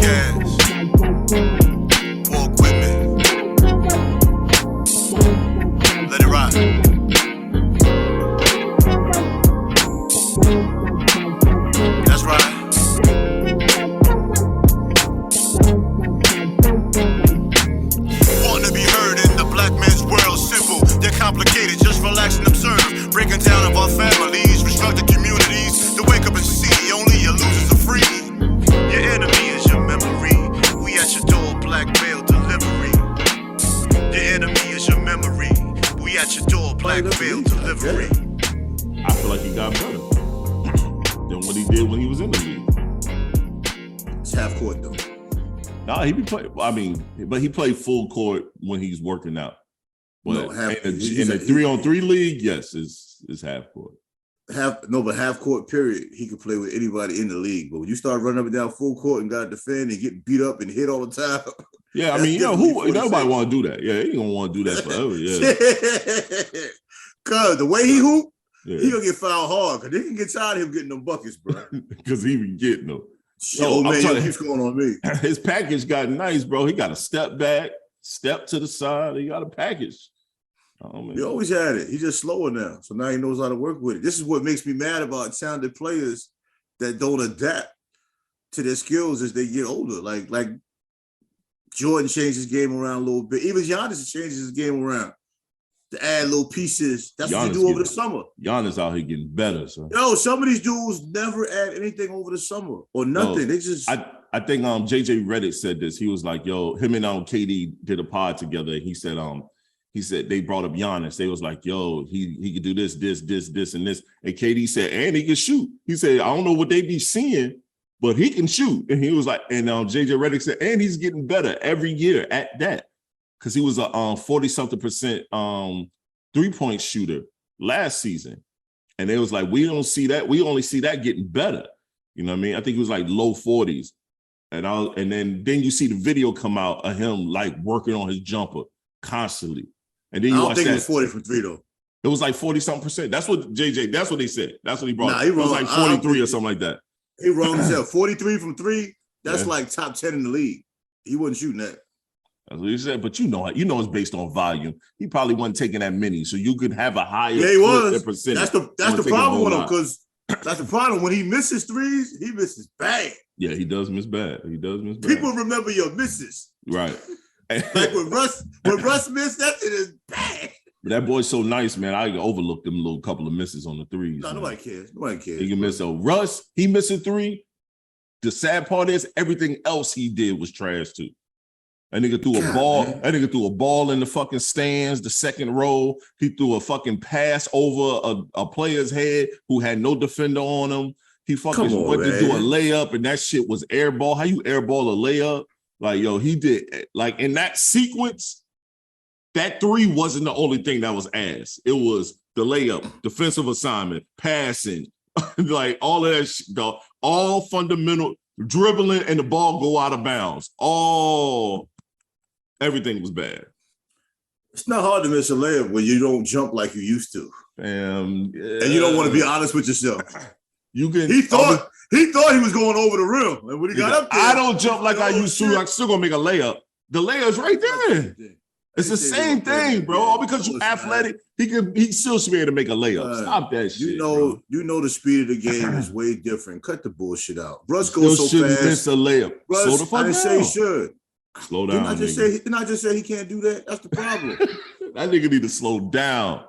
gas. Walk with me. Let it ride. That's right. Wanting to be heard in the black man's world, simple, they're complicated, just relax and observe. Breaking down of our families, restructured communities, to wake up and see only your losers are free. Your enemy is your memory. We at your door, black mail delivery. Your enemy is your memory. We at your door, black mail delivery. I feel like he got better than what he did when he was in the league. It's half court though. Nah, he be play. I mean, but he played full court when he's working out. But No, in a 3-on-3 league, yes, it's half court. But half court period, he could play with anybody in the league. But when you start running up and down full court and got to defend and get beat up and hit all the time. Yeah, I mean, nobody want to do that. Yeah, he gonna want to do that forever. Yeah, cause the way he hoop, yeah. he gonna get fouled hard. Cause they can get tired of him getting them buckets, bro. Because he be getting them. Yo, man, he keeps going on me. His package got nice, bro. He got a step back, step to the side. He got a package. Oh, man. He always had it. He's just slower now. So now he knows how to work with it. This is what makes me mad about talented players that don't adapt to their skills as they get older. Like Jordan changed his game around a little bit. Even Giannis changes his game around to add little pieces. That's what you do over the summer. Giannis out here getting better. So. Yo, some of these dudes never add anything over the summer or nothing. They just. I think JJ Redick said this. He was like, yo, him and KD did a pod together. He said they brought up Giannis. They was like, yo, he could do this, and this. And KD said, and he can shoot. He said, I don't know what they be seeing, but he can shoot. And he was like, and JJ Redick said, and he's getting better every year at that. Because he was a 40-something% 3-point shooter last season. And they was like, we don't see that. We only see that getting better. You know what I mean? I think he was like low 40s. And then you see the video come out of him like working on his jumper constantly. And then you watch that. I don't think it was 40 from 3 though. It was like 40-something%. That's what that's what they said. That's what he brought. Nah, it was like 43 or something like that. He wrong himself. 43 from 3. That's like top 10 in the league. He wasn't shooting that. That's what he said, but you know it's based on volume. He probably wasn't taking that many, so you could have a higher percentage. That's the problem with him, because that's the problem. When he misses threes, he misses bad. Yeah, he does miss bad. People remember your misses. Right. Like when Russ missed, that it is bad. But that boy's so nice, man. I overlooked them little couple of misses on the threes. No, nobody cares. Nobody cares. He can miss. So Russ, he missed a 3. The sad part is everything else he did was trash too. That nigga threw a ball. That nigga threw a ball in the fucking stands, the second row. He threw a fucking pass over a player's head who had no defender on him. He fucking went to do a layup, and that shit was airball. How you airball a layup? Like, yo, he did. Like, in that sequence, that 3 wasn't the only thing that was ass. It was the layup, defensive assignment, passing, like all of that shit, dog. All fundamental dribbling and the ball go out of bounds. Everything was bad. It's not hard to miss a layup when you don't jump like you used to. And you don't want to be honest with yourself. You can. He thought he was going over the rim. And when he got up there, I don't jump like I used to. I'm still gonna make a layup. The layup's right there. It's the same thing, bro. All because you're athletic, he still should be able to make a layup. Stop that shit. You know the speed of the game is way different. Cut the bullshit out. Russ goes so fast. Miss a layup. Russ, Slow the fuck I didn't down. say he should. Slow down. Didn't I just say he can't do that? That's the problem. That nigga need to slow down.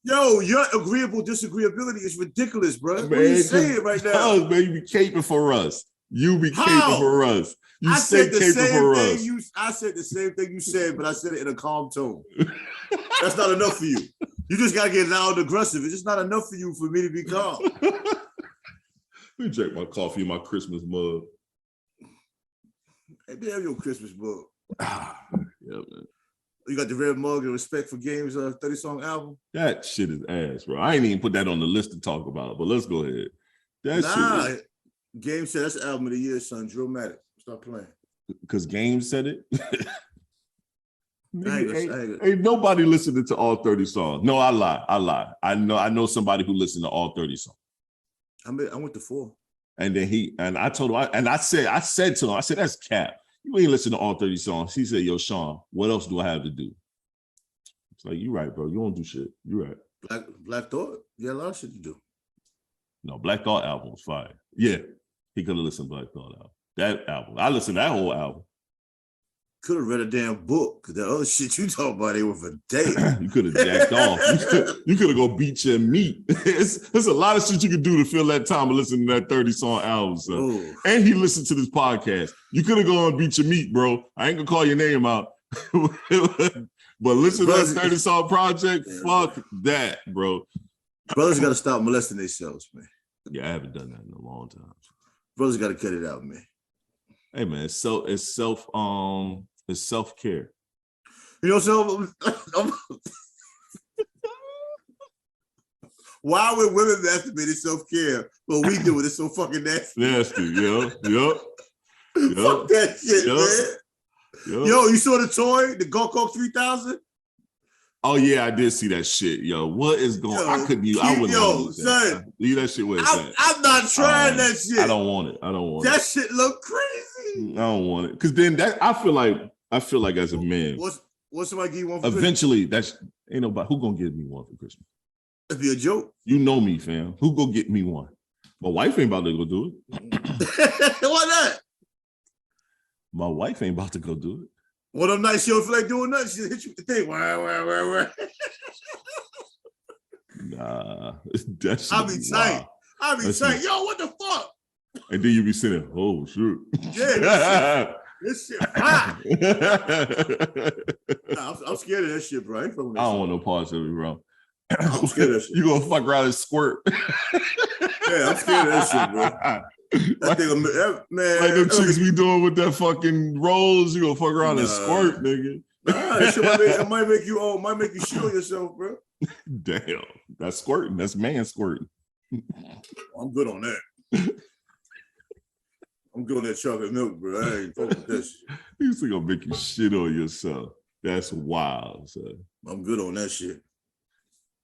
Yo, your agreeable disagreeability is ridiculous, bro. Man, what are you saying right now? Man, you be caping for us. You be caping for us. I said the same thing you said, but I said it in a calm tone. That's not enough for you. You just gotta get loud and aggressive. It's just not enough for you for me to be calm. Let me drink my coffee in my Christmas mug. Hey, damn your Christmas mug. Yeah, man. You got the red mug and Respect for Game's 30-song album? That shit is ass, bro. I ain't even put that on the list to talk about, but let's go ahead. Game said that's the album of the year, son. Dramatic. Stop playing. Because Game said it? Ain't nobody listening to all 30 songs. No, I lie. I know somebody who listened to all 30 songs. I went to 4. And then I told him, I said to him, I said, that's cap. You ain't listen to all 30 songs. He said, yo, Sean, what else do I have to do? It's like, you right, bro. You don't do shit. You right. Black Thought, you got a lot of shit to do. No, Black Thought album was fire. Yeah, he could have listened to Black Thought album. That album. I listened to that whole album. Could have read a damn book. The other shit you talk about, they were for days. You could have jacked off. You could have go beat your meat. There's a lot of shit you could do to fill that time of listening to that 30-song album, son. Ooh. And he listened to this podcast. You could have gone and beat your meat, bro. I ain't gonna call your name out. But listen to that 30-song project, fuck that, bro. Brothers got to stop molesting themselves, man. Yeah, I haven't done that in a long time. Brothers got to cut it out, man. Hey, man, it's self-care. You know, so why would women masturbate in self-care? But we do it. It's so fucking nasty. Nasty, yep. Fuck that shit, man. Yo, you saw the toy, the Go-Go 3000? Oh yeah, I did see that shit. Yo, what is going on? I couldn't use I wouldn't use that. Leave that shit where it's at. I'm not trying that shit. I don't want it. That shit look crazy. I don't want it. Cause then I feel like as a man. What's somebody give you one for eventually Christmas? That's ain't nobody who gonna give me one for Christmas. It'd be a joke. You know me, fam. Who go get me one? My wife ain't about to go do it. Why not? My wife ain't about to go do it. One of them nights she don't feel like doing nothing, she'll hit you with the thing. Wah. Nah, that I'll be tight. Yo, what the fuck? And then you be sitting, oh shoot. Yeah, this shit hot. Nah, I'm scared of that shit, bro. I don't want no parts of it, bro. I'm scared of that shit. You gonna fuck around and squirt. Yeah, I'm scared of that shit, bro. That thing, man. Like them chicks be doing with that fucking rolls, you gonna fuck around and squirt, nigga. Nah, that shit might make you shit on yourself, bro. Damn, that's squirting. That's man squirting. I'm good on that. I'm good on that chocolate milk, bro. I ain't fucking with that shit. You still gonna make you shit on yourself. That's wild, son. I'm good on that shit.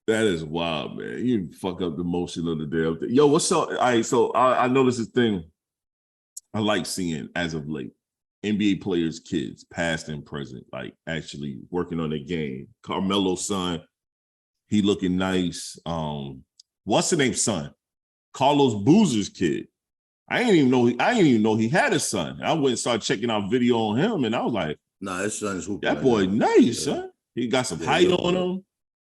That is wild, man. You fuck up the motion of the damn thing. Yo, what's up? All right, so I noticed this thing I like seeing as of late. NBA players' kids, past and present, like actually working on their game. Carmelo's son, he looking nice. What's the name son? Carlos Boozer's kid. I didn't even know he had a son. I went and started checking out video on him, and I was like, nah, his son is hooping. That boy nice, son. He got some height on him.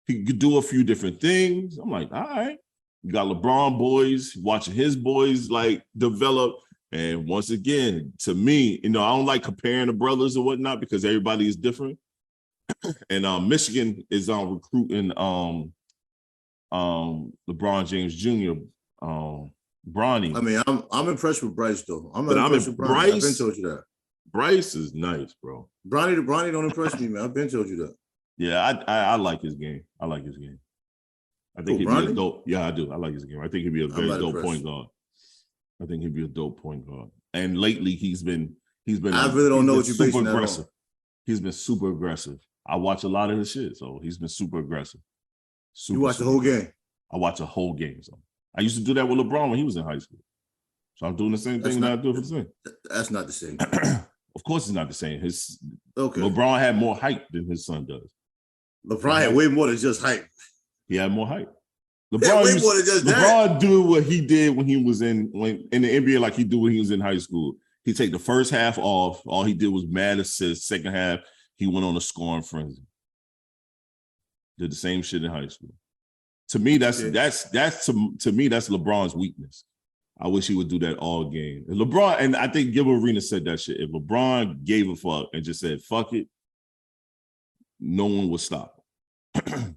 He could do a few different things. I'm like, all right. You got LeBron boys, watching his boys like develop. And once again, to me, I don't like comparing the brothers or whatnot because everybody is different. And Michigan is recruiting LeBron James Jr. Bronny. I mean, I'm impressed with Bryce though. I'm impressed with Bryce. I've been told you that. Bryce is nice, bro. Bronny don't impress me, man. I've been told you that. Yeah, I like his game. I like his game. I think he'd be a dope. Yeah, I do. I like his game. I think he'd be a very dope point guard. I think he'd be a dope point guard. And lately he's been. I really don't know what you're basing that on. Aggressive. He's been super aggressive. I watch a lot of his shit, so he's been super aggressive. You watch the whole game? I watch a whole game. So I used to do that with LeBron when he was in high school. So I'm doing the same thing that I do for the same. That's not the same. Of course, it's not the same. Okay. LeBron had more height than his son does. LeBron had way more than just height. He had more height. LeBron do what he did when he was in the NBA, like he do when he was in high school. He take the first half off. All he did was mad assists. Second half, he went on a scoring frenzy. Did the same shit in high school. To me, that's LeBron's weakness. I wish he would do that all game. And LeBron, and I think Gilbert Arenas said that shit. If LeBron gave a fuck and just said, fuck it, no one would stop him.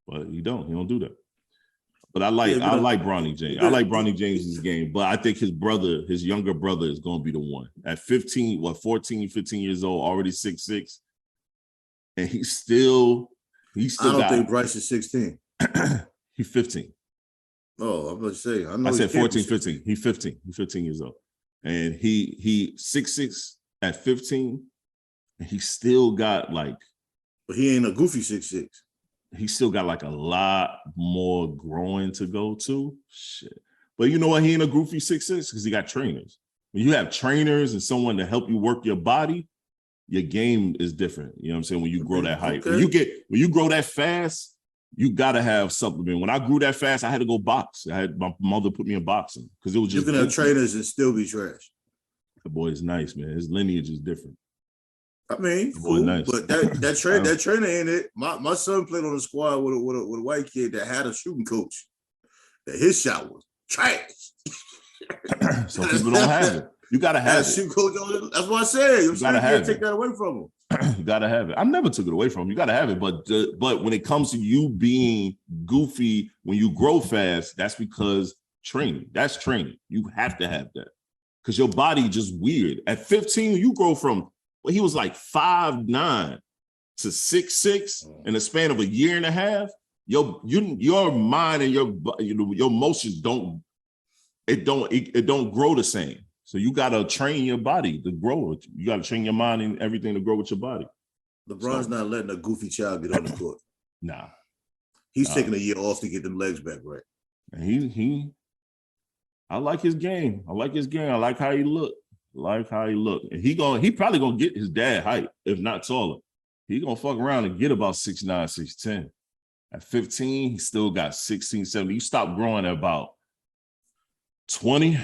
But he don't do that. But I like Bronny James. I like Bronny James's game, but I think his younger brother is going to be the one. At 15 years old, already 6'6", and he still I don't think Bryce is 16. He's 15. Oh, I'm going to say. I said 14, 15. He's 15. He's 15 years old. And he 6'6" at 15, and he still got like. But he ain't a goofy 6'6". He still got like a lot more growing to go to. Shit. But you know what? He ain't a goofy 6'6" because he got trainers. When you have trainers and someone to help you work your body, your game is different. You know what I'm saying? When you grow that height. Okay. When you grow that fast, you gotta have supplement. When I grew that fast, I had to go box. I had my mother put me in boxing because it was just. You can have trainers and still be trash. The boy is nice, man. His lineage is different. I mean, cool, nice. But that trainer ain't it. My son played on a squad with a white kid that had a shooting coach. That his shot was trash. So people don't have it. You gotta have it. Shooting coach on it. That's what I said. You gotta have it. Take that away from him. You gotta have it. I never took it away from him. You gotta have it. But when it comes to you being goofy when you grow fast, that's because training. That's training. You have to have that because your body just weird. At 15, you grow from. Well, he was like 5'9" to 6'6" in the span of a year and a half. Your mind and your emotions don't grow the same. So you gotta train your body to grow. You gotta train your mind and everything to grow with your body. LeBron's not letting a goofy child get on the court. Nah, he's taking a year off to get them legs back right. And I like his game. I like how he look. And he probably gonna get his dad height, if not taller. He gonna fuck around and get about 6'9", 6'10". At 15, he still got 16, 17. You stop growing at about 20,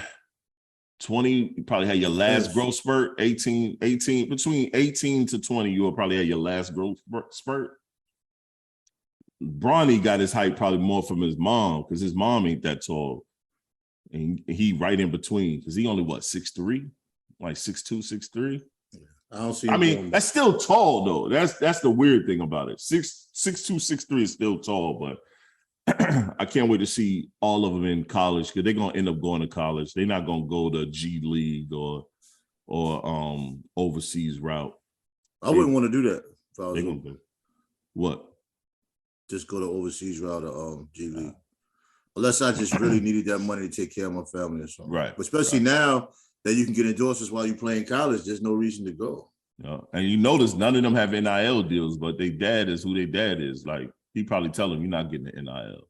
you probably had your last growth spurt. 18, between 18 to 20, you will probably have your last growth spurt. Bronny got his height probably more from his mom because his mom ain't that tall. And he right in between because he only, 6'3"? Like 6'2", 6'3". I don't see. I mean, that's still tall though. That's the weird thing about it. 6'2", 6'3" is still tall, but I can't wait to see all of them in college because they're gonna end up going to college. They're not gonna go to G League or overseas route. I wouldn't want to do that if I was do. What? Just go to overseas route or G League. Unless I just really needed that money to take care of my family or something. Right. But especially now that you can get endorsements while you play in college, there's no reason to go. Yeah. And you notice none of them have NIL deals, but their dad is who their dad is. Like he probably tell them, you're not getting an NIL.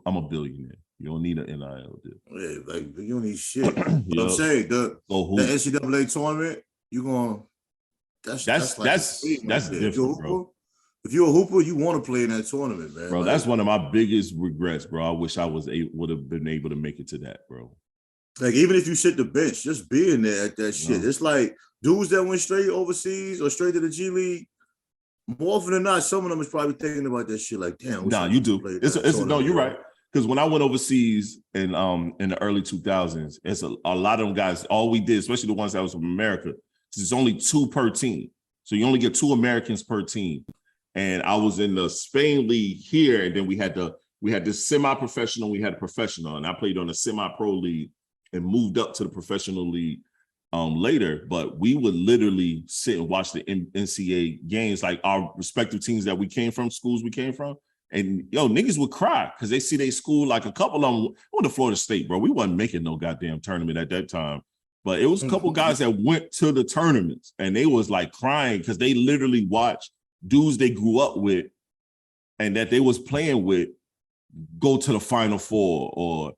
I'm a billionaire. You don't need an NIL deal. Yeah, like you don't need shit. But I'm saying the NCAA tournament, you going that's different, bro. If you're a hooper, you want to play in that tournament, man. Bro, like, that's one of my biggest regrets, bro. I wish I would have been able to make it to that, bro. Like, even if you sit the bench, just being there at that shit. It's like dudes that went straight overseas or straight to the G League, more often than not, some of them is probably thinking about that shit like, damn. Nah, you do. No, you're right. Because when I went overseas in the early 2000s, it's a lot of them guys, all we did, especially the ones that was from America, it's only 2 per team. So you only get 2 Americans per team. And I was in the Spain league here, and then we had this semi-professional, we had a professional, and I played on a semi-pro league and moved up to the professional league later. But we would literally sit and watch the NCAA games, like our respective teams that we came from, schools we came from. And niggas would cry because they see their school, like a couple of them went to Florida State, bro. We wasn't making no goddamn tournament at that time. But it was a couple guys that went to the tournaments, and they was like crying because they literally watched dudes they grew up with and that they was playing with go to the Final Four or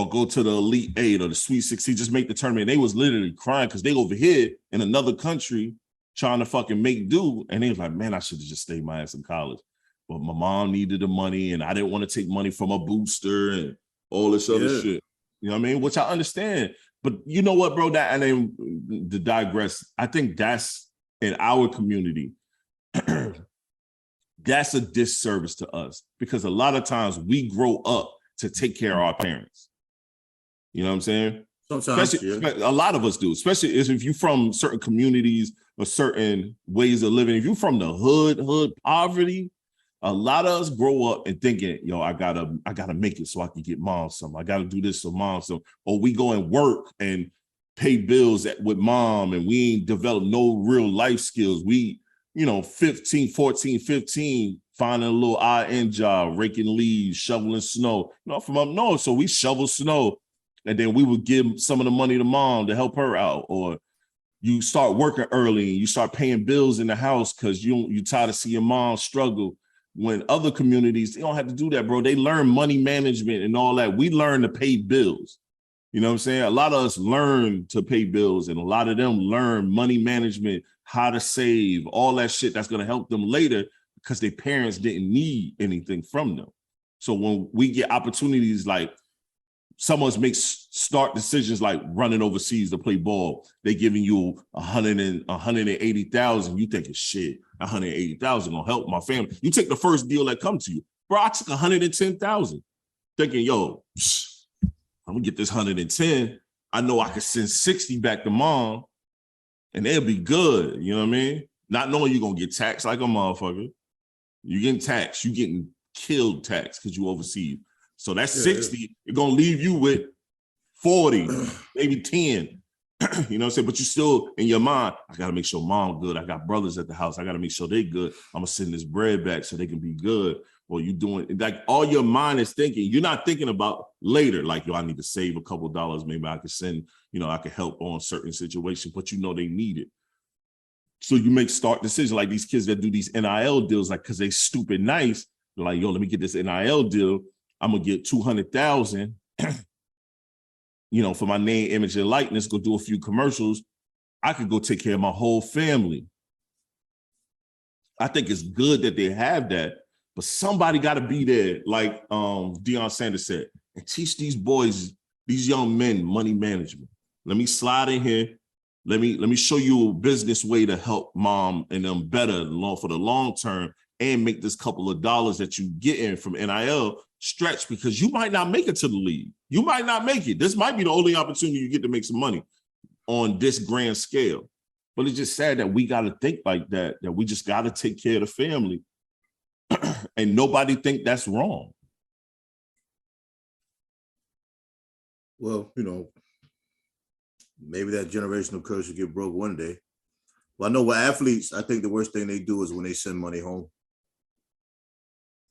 go to the Elite 8 or the Sweet 16, just make the tournament. They was literally crying because they over here in another country trying to fucking make do. And they was like, man, I should have just stayed my ass in college. But my mom needed the money and I didn't want to take money from a booster and all this other shit. You know what I mean? Which I understand. But you know what, bro? That, and then to digress, I think that's in our community. That's a disservice to us because a lot of times we grow up to take care of our parents. You know what I'm saying? Sometimes, a lot of us do, especially if you're from certain communities or certain ways of living. If you're from the hood poverty, a lot of us grow up and thinking, I gotta make it so I can get mom some. I gotta do this so mom some. Or we go and work and pay bills with mom and we ain't developed no real life skills. We 15, 14, 15, finding a little odd-end job, raking leaves, shoveling snow. From up north, so we shovel snow, and then we would give some of the money to mom to help her out. Or you start working early and you start paying bills in the house because you tired of seeing your mom struggle. when other communities, they don't have to do that, bro. They learn money management and all that. We learn to pay bills. You know what I'm saying? A lot of us learn to pay bills, and a lot of them learn money management, how to save, all that shit that's going to help them later because their parents didn't need anything from them. So when we get opportunities like some of us make start decisions like running overseas to play ball, they giving you 180,000. You thinking, shit, 180,000 gonna help my family. You take the first deal that come to you. Bro, I took 110,000 thinking, yo, I'm gonna get this 110. I know I could send 60 back to mom and they'll be good. You know what I mean? Not knowing you're gonna get taxed like a motherfucker. You getting taxed, you getting killed taxed because you overseas. So that's 60, it's gonna leave you with 40, maybe 10. You know what I'm saying? But you still in your mind, I gotta make sure mom good. I got brothers at the house. I gotta make sure they good. I'm gonna send this bread back so they can be good. Or you doing like all your mind is thinking. You're not thinking about later, like, yo, I need to save a couple dollars. Maybe I could send, I could help on certain situations, but they need it. So you make start decisions like these kids that do these NIL deals, like, cause they stupid nice. They're like, yo, let me get this NIL deal. I'm gonna get 200,000, for my name, image, and likeness, go do a few commercials. I could go take care of my whole family. I think it's good that they have that, but somebody got to be there, like Deion Sanders said, and teach these boys, these young men, money management. Let me slide in here. Let me show you a business way to help mom and them better for the long term and make this couple of dollars that you get in from NIL stretch, because you might not make it to the league. You might not make it. This might be the only opportunity you get to make some money on this grand scale. But it's just sad that we got to think like that we just got to take care of the family. And nobody think that's wrong. Well, maybe that generational curse will get broke one day. Well, I know with athletes, I think the worst thing they do is when they send money home.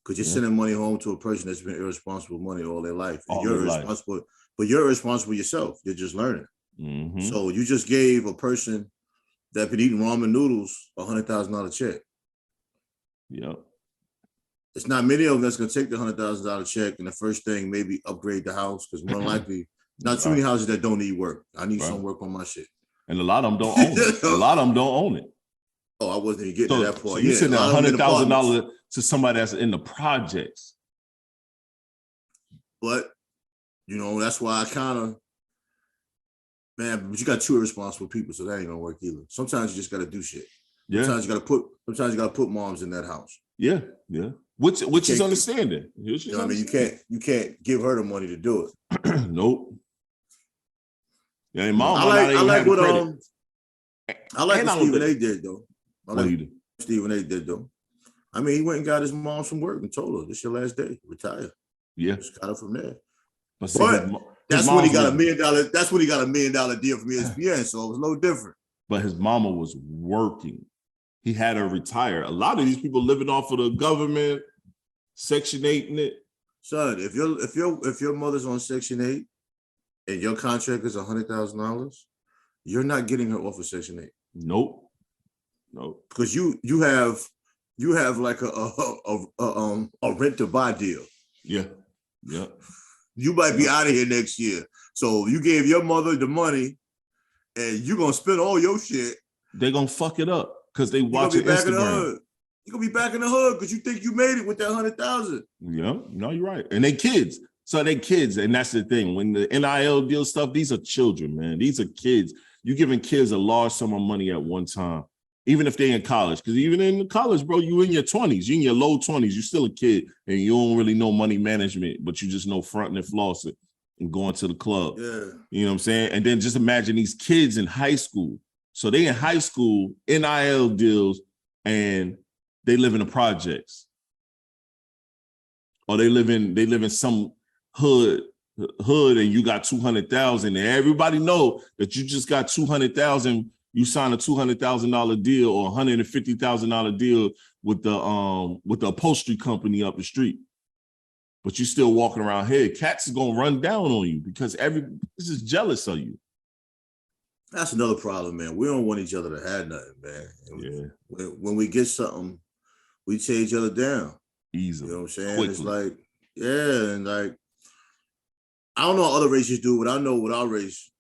Because you're sending money home to a person that's been irresponsible with money all their life. And you're irresponsible, but you're irresponsible yourself. You're just learning. Mm-hmm. So you just gave a person that been eating ramen noodles $100,000 check. Yeah. It's not many of them that's going to take the $100,000 check and the first thing maybe upgrade the house, because more likely, not too many houses that don't need work. I need some work on my shit. And a lot of them don't own it. A lot of them don't own it. Oh, I wasn't even getting to that point. So you send $100,000 to somebody that's in the projects. But, that's why I kind of, but you got two irresponsible people, so that ain't gonna work either. Sometimes you just got to do shit. Yeah. Sometimes you got to put moms in that house. Yeah, yeah. Which is understanding. I mean, you can't give her the money to do it. Nope. Yeah, and mom, I like what Stephen A did though. Stephen A did though. I mean, he went and got his mom some work and told her, "This your last day. Retire." Yeah, just got her from there. But that's when he got $1 million. That's when he got $1 million deal from ESPN. So it was a little different. But his mama was working. He had her retire. A lot of these people living off of the government, Section 8 in it. Son, if your mother's on Section 8 and your contract is $100,000, you're not getting her off of Section 8. Nope. Because you have like a rent to buy deal. Yeah. You might be out of here next year. So you gave your mother the money and you're gonna spend all your shit. They're gonna fuck it up because they watch Instagram. You're gonna be back in the hood because you think you made it with that 100,000. Yeah, no, you're right. And they kids. So they kids, and that's the thing. When the NIL deal stuff, these are children, man. These are kids. You're giving kids a large sum of money at one time, even if they're in college. Because even in college, bro, you in your 20s, you in your low 20s, you're still a kid, and you don't really know money management, but you just know fronting and flossing and going to the club. Yeah. You know what I'm saying? And then just imagine these kids in high school. So they in high school, NIL deals, and they live in the projects. Or they live in some hood and you got 200,000 and everybody know that you just got 200,000. You signed a $200,000 deal or $150,000 deal with the upholstery company up the street, but you still walking around here. Cats is gonna run down on you because this is jealous of you. That's another problem, man. We don't want each other to have nothing, man. Yeah. When we get something, we tear each other down. Easily. You know what I'm saying? Quickly. It's like, yeah, and like, I don't know how other races do, but I know with our race,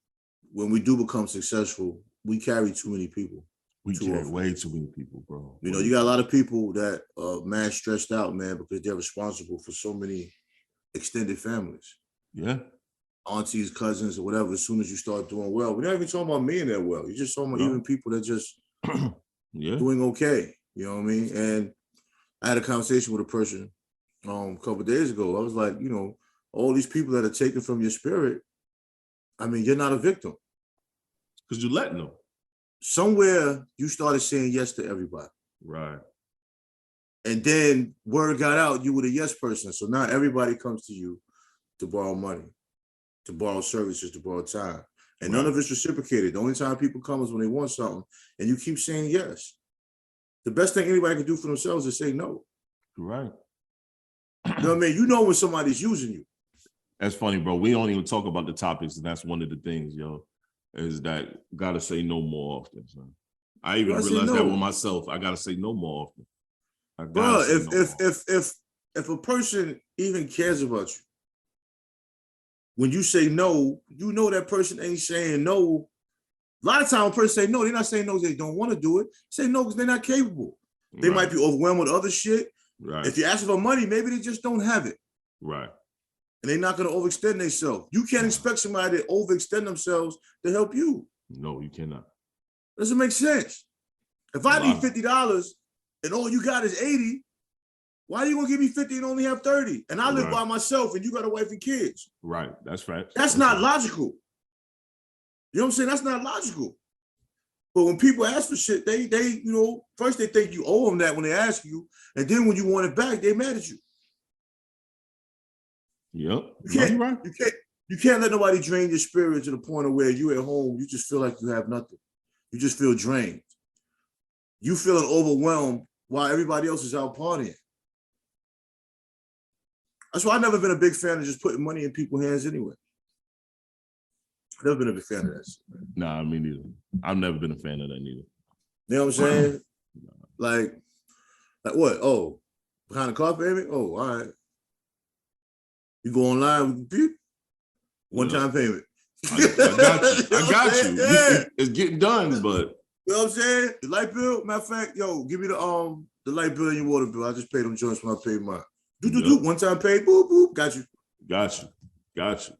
when we do become successful, we carry too many people. We carry way too many people, bro. You know, you got a lot of people that man stressed out, man, because they're responsible for so many extended families. Yeah. Aunties, cousins, or whatever. As soon as you start doing well, we're not even talking about me and that well. You're just talking about even people that just doing okay. You know what I mean? And I had a conversation with a person a couple of days ago. I was like, you know, all these people that are taken from your spirit, I mean, you're not a victim. Because you're letting them. Somewhere you started saying yes to everybody. Right. And then word got out, you were the yes person. So now everybody comes to you to borrow money, to borrow services, to borrow time. And none of it's reciprocated. The only time people come is when they want something. And you keep saying yes. The best thing anybody can do for themselves is say no. Right. You know what I mean? You know when somebody's using you. That's funny, bro. We don't even talk about the topics, and that's one of the things, yo, is that gotta say no more often, son. I even realized that with myself. I gotta say no more often. Bro, if a person even cares about you, when you say no, you know that person ain't saying no. A lot of times a person say no, they're not saying no because they don't want to do it. Say no because they're not capable. They might be overwhelmed with other shit. Right. If you ask for money, maybe they just don't have it. Right. And they're not going to overextend themselves. You can't expect somebody to overextend themselves to help you. No, you cannot. Doesn't make sense. If I need $50 and all you got is 80, why are you going to give me 50 and only have 30? And I live by myself and you got a wife and kids. Right. That's right. That's not logical. You know what I'm saying? That's not logical. But when people ask for shit, they you know, first they think you owe them that when they ask you, and then when you want it back, they mad at you. Yep. You can't let nobody drain your spirit to the point of where you at home, you just feel like you have nothing. You just feel drained. You feeling overwhelmed while everybody else is out partying. That's why I've never been a big fan of just putting money in people's hands anyway. I've never been a big fan of that shit, man. Nah, me neither. I've never been a fan of that neither. You know what I'm saying? Like what? Oh, behind the car payment? Oh, all right. You go online, beep, one-time payment. I got you. Yeah. It's getting done, but you know what I'm saying? The light bill, matter of fact, yo, give me the light bill and your water bill. I just paid them joints when I paid mine. Do, one-time pay, boop, boop, got you. Got you.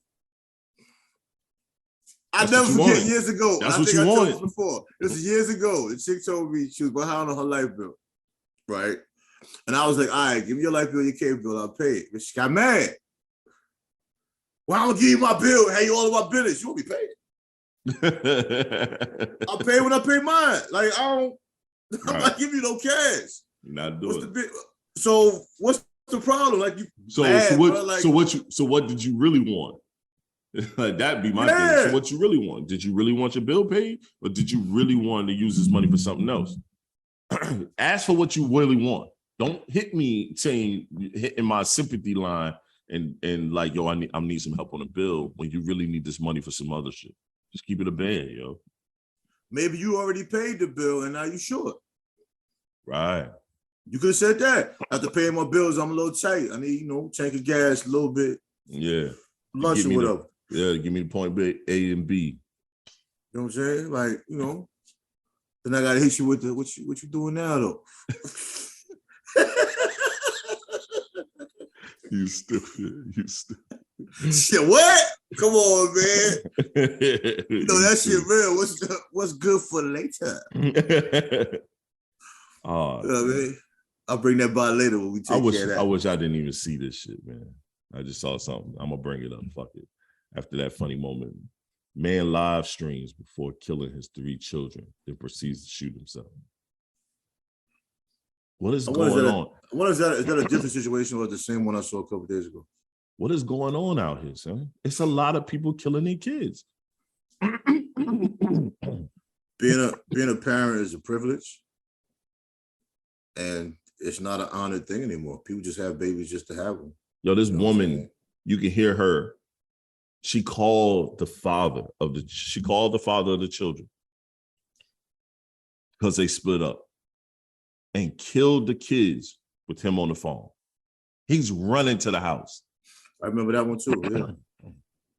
I never forget years ago. That's what you wanted. Before. This is years ago. The chick told me she was behind on her light bill, right? And I was like, all right, give me your light bill, your cable bill, I'll pay it. But she got mad. Well, I don't give you my bill. Hey, you all of my business. You won't be paid. I'll pay when I pay mine. Like, I'm not giving you no cash. You're not doing it. So what's the problem? Like So what did you really want? Like that'd be my thing. So what you really want? Did you really want your bill paid, or did you really want to use this money for something else? Ask for what you really want. Don't hit me saying hitting my sympathy line and like, yo, I need some help on a bill when you really need this money for some other shit. Just keep it a band, yo. Maybe you already paid the bill and now you short. Right. You could have said that. After paying my bills, I'm a little tight. I need, tank of gas, a little bit. Yeah. Lunch or whatever. Give me the point B, A and B. You know what I'm saying? Like, then I gotta hit you with the what you doing now though? You stupid. Shit, what? Come on, man. That shit real. What's good for later? Oh, you know what I mean? I'll bring that by later when we take care of that. I wish I didn't even see this shit, man. I just saw something. I'm gonna bring it up. Fuck it. After that funny moment, man live streams before killing his 3 children, then proceeds to shoot himself. What is going on? Is that a different situation or the same one I saw a couple days ago? What is going on out here, son? It's a lot of people killing their kids. Being a parent is a privilege, and it's not an honored thing anymore. People just have babies just to have them. Yo, this woman, you can hear her. She called the father of the children because they split up and killed the kids with him on the phone. He's running to the house. I remember that one too. Yeah.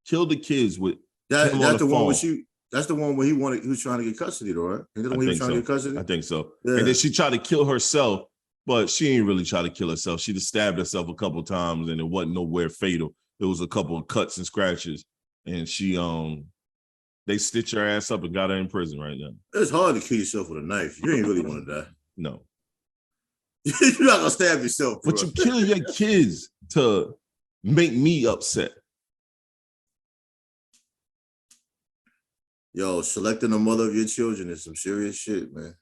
Killed the kids with That's the one phone. where that's the one where he was trying to get custody, though, right? That's the one he was trying to get custody. I think so. Yeah. And then she tried to kill herself, but she ain't really try to kill herself. She just stabbed herself a couple times, and it wasn't nowhere fatal. It was a couple of cuts and scratches, and she they stitched her ass up and got her in prison right now. It's hard to kill yourself with a knife. You ain't really want to die. No. You're not gonna stab yourself, bro. But you kill your kids to make me upset. Yo, selecting the mother of your children is some serious shit, man.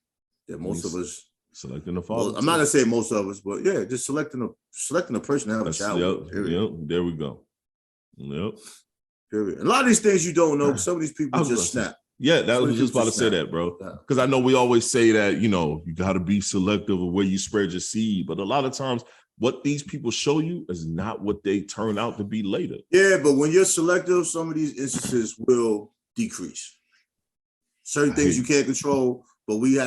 That most of us selecting the father. I'm not gonna say most of us, but yeah, just selecting a person to have a child. Yep, there we go. Yep. Period. A lot of these things you don't know, some of these people just snap. Yeah, that was just about to say that, bro. Because I know we always say that, you know, you got to be selective of where you spread your seed. But a lot of times, what these people show you is not what they turn out to be later. Yeah, but when you're selective, some of these instances will decrease. Certain things you can't control, but you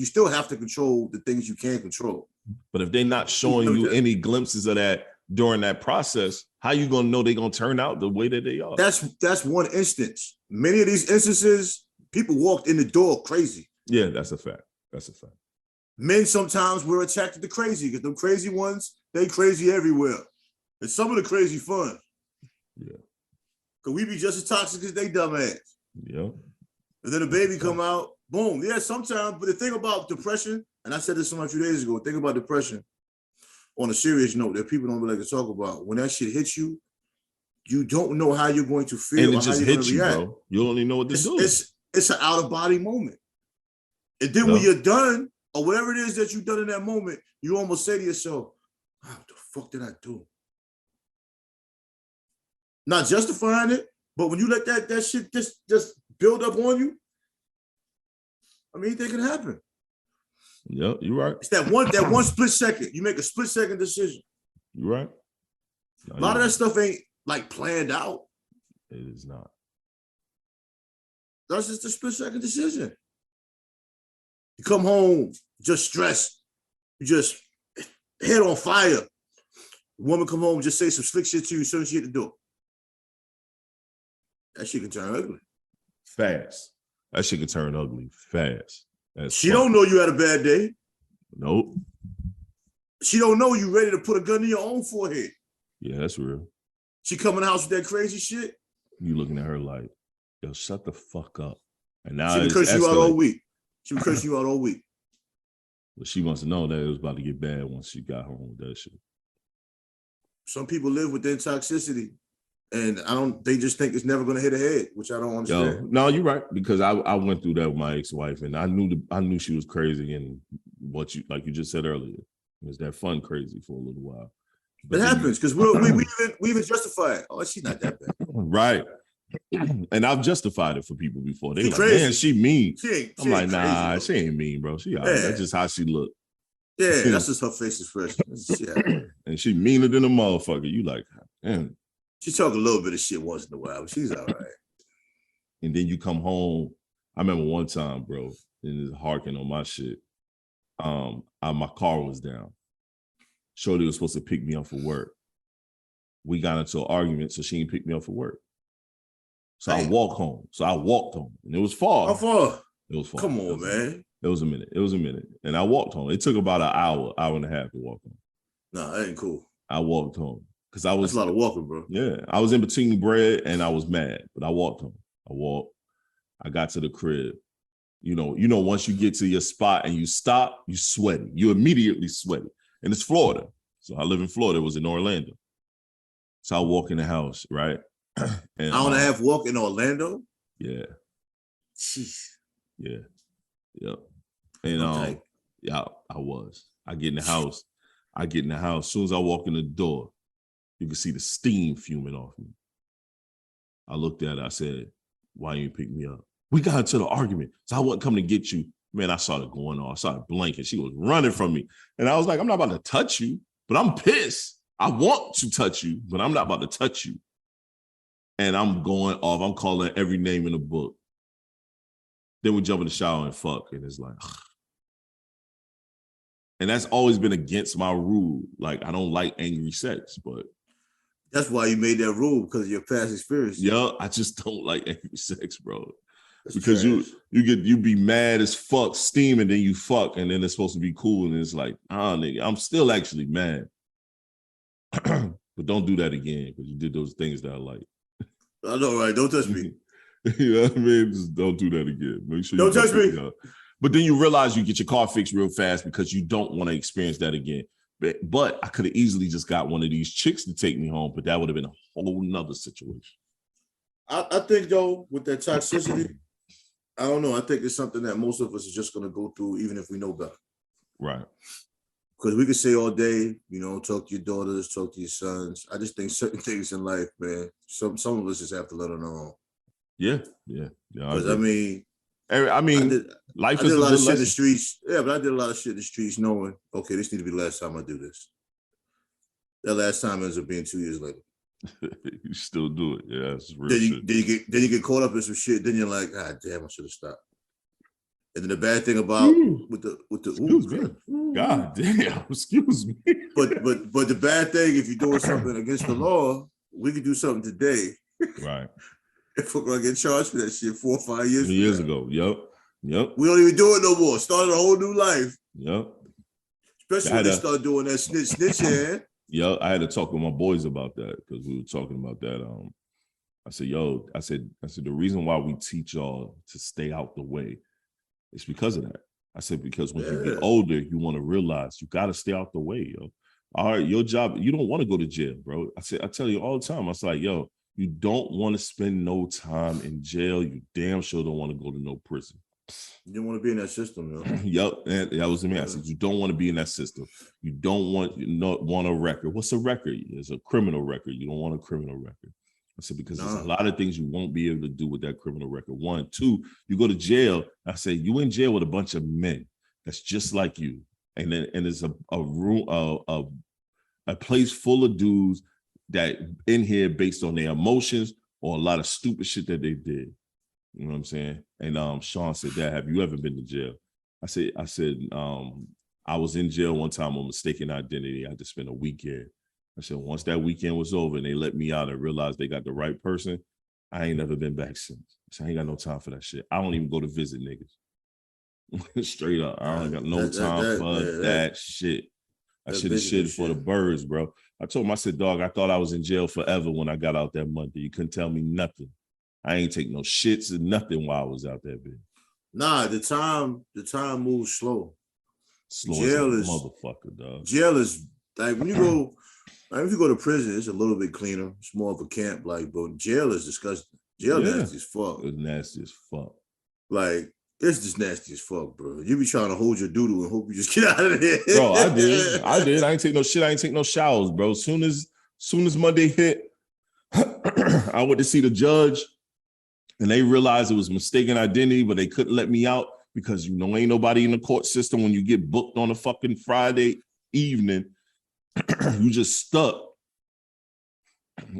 still have to control the things you can control. But if they're not showing you any glimpses of that during that process, how you gonna know they're gonna turn out the way that they are? That's one instance. Many of these instances, people walked in the door crazy. Yeah, that's a fact. That's a fact. Men sometimes we're attracted to crazy because them crazy ones, they crazy everywhere. And some of the crazy fun. Yeah. Cause we be just as toxic as they dumbass. Yeah. And then the baby come out, boom. Yeah, sometimes, but the thing about depression, and I said this a few days ago, the thing about depression, on a serious note that people don't really like to talk about, when that shit hits you, you don't know how you're going to feel. And it just hits you, bro. You don't even know what to do. It's an out-of-body moment. And then when you're done, or whatever it is that you've done in that moment, you almost say to yourself, oh, what the fuck did I do? Not justifying it, but when you let that shit just build up on you, I mean, anything can happen. Yeah, you're right. It's that one split second. You make a split second decision. You're right. No, a lot of that stuff ain't like planned out. It is not. That's just a split second decision. You come home, just stressed. You just head on fire. The woman come home, just say some slick shit to you as soon as she hit the door. That shit can turn ugly. Fast. That shit can turn ugly fast. She don't know you had a bad day. Nope. She don't know you ready to put a gun in your own forehead. Yeah, that's real. She come in the house with that crazy shit. You looking at her like, yo, shut the fuck up. And now she been cursing you out all week. She been cursing you out all week. But she wants to know that it was about to get bad once she got home with that shit. Some people live within toxicity. And they just think it's never gonna hit a head, which I don't understand. Yo, no, you're right, because I went through that with my ex-wife, and I knew she was crazy, and what you just said earlier, it was that fun crazy for a little while. But it happens because we even justify it. Oh, she's not that bad. Right. And I've justified it for people before. They like, crazy. Man, she mean. I'm like, nah, crazy, she ain't mean, bro. She all right. That's just how she look. Yeah, that's just her face expression. And she meaner than a motherfucker. You like, damn. She talk a little bit of shit once in a while, but she's all right. And then you come home. I remember one time, bro, and it's harking on my shit. My car was down. Shorty was supposed to pick me up for work. We got into an argument, so she didn't pick me up for work. So I walked home. And it was far. How far? It was far. Come on, man. It was a minute. And I walked home. It took about an hour and a half to walk home. No, that ain't cool. I walked home. Because That's a lot of walking, bro. Yeah. I was in between bread and I was mad, but I walked home. I got to the crib. You know, once you get to your spot and you stop, you sweaty. You immediately sweaty. And it's Florida. So I live in Florida. It was in Orlando. So I walk in the house, right? And hour and a half walk in Orlando? Yeah. Jeez. Yeah. Yep. And yeah, I was. I get in the house. As soon as I walk in the door, you can see the steam fuming off me. I looked at her. I said, why you pick me up? We got into the argument. So I wasn't coming to get you. Man, I started going on. I started blanking. She was running from me. And I was like, I'm not about to touch you, but I'm pissed. I want to touch you, but I'm not about to touch you. And I'm going off. I'm calling every name in the book. Then we jump in the shower and fuck. And it's like, And that's always been against my rule. Like, I don't like angry sex, but that's why you made that rule, because of your past experience. yeah, I just don't like angry sex, bro. That's Because trash. you be mad as fuck, steaming, then you fuck, and then it's supposed to be cool, and it's like, nigga, I'm still actually mad. But don't do that again, because you did those things that I like. I know, right? Don't touch me. You know what I mean? Just don't do that again. Make sure Don't touch me. But then you realize you get your car fixed real fast because you don't want to experience that again. But I could have easily just got one of these chicks to take me home, but that would have been a whole nother situation. I think, though, with that toxicity, I don't know. I think it's something that most of us are just going to go through, even if we know better. Right. Because we could say all day, you know, talk to your daughters, talk to your sons. I just think certain things in life, man, some of us just have to let them know. Yeah. Because I mean, life I is did a lot of shit lesson. in the streets. Yeah, but I did a lot of shit in the streets knowing, okay, this need to be the last time I do this. That last time ends up being 2 years later. You still do it. Yeah, it's real Then shit. you get caught up in some shit. Then you're like, ah, damn, I should have stopped. And then the bad thing about with the excuse me. God damn, excuse me. But the bad thing, if you're doing something against the law, we could do something today. Right. If we're gonna get charged for that shit 4 or 5 years ago. Yep. We don't even do it no more. Started a whole new life. Yep. Especially when they start doing that snitch hand. Yeah, I had to talk with my boys about that because we were talking about that. I said, the reason why we teach y'all to stay out the way is because of that. I said, because when you get older, you want to realize you got to stay out the way, yo. All right, your job, you don't want to go to jail, bro. I tell you all the time, I was like, yo, you don't want to spend no time in jail. You damn sure don't want to go to no prison. You don't want to be in that system, yo. Yep, and that was me. I said, you don't want to be in that system. You don't want a record. What's a record? It's a criminal record. You don't want a criminal record. I said, because there's a lot of things you won't be able to do with that criminal record. 1, 2, you go to jail. I say, you in jail with a bunch of men that's just like you. And it's a room, a place full of dudes that in here based on their emotions or a lot of stupid shit that they did. You know what I'm saying? And Sean said, Dad, have you ever been to jail? I said, I was in jail one time on mistaken identity. I had to spend a weekend. I said, once that weekend was over and they let me out and realized they got the right person, I ain't never been back since. So I ain't got no time for that shit. I don't even go to visit niggas. Straight up. I don't got no time for that shit. That shit is shit for the birds, bro. I told him, I said, dog, I thought I was in jail forever when I got out that Monday. You couldn't tell me nothing. I ain't take no shits or nothing while I was out there, bitch. Nah, the time moves slow. Jail is motherfucker, dog. Jail is like when you go, if you go to prison, it's a little bit cleaner. It's more of a camp, like, but jail is disgusting. Jail nasty as fuck. It's nasty as fuck. Like, it's just nasty as fuck, bro. You be trying to hold your doodle and hope you just get out of there. Bro, I did. I ain't take no shit. I ain't take no showers, bro. Soon as Monday hit, I went to see the judge. And they realized it was mistaken identity, but they couldn't let me out because, you know, ain't nobody in the court system when you get booked on a fucking Friday evening. You just stuck.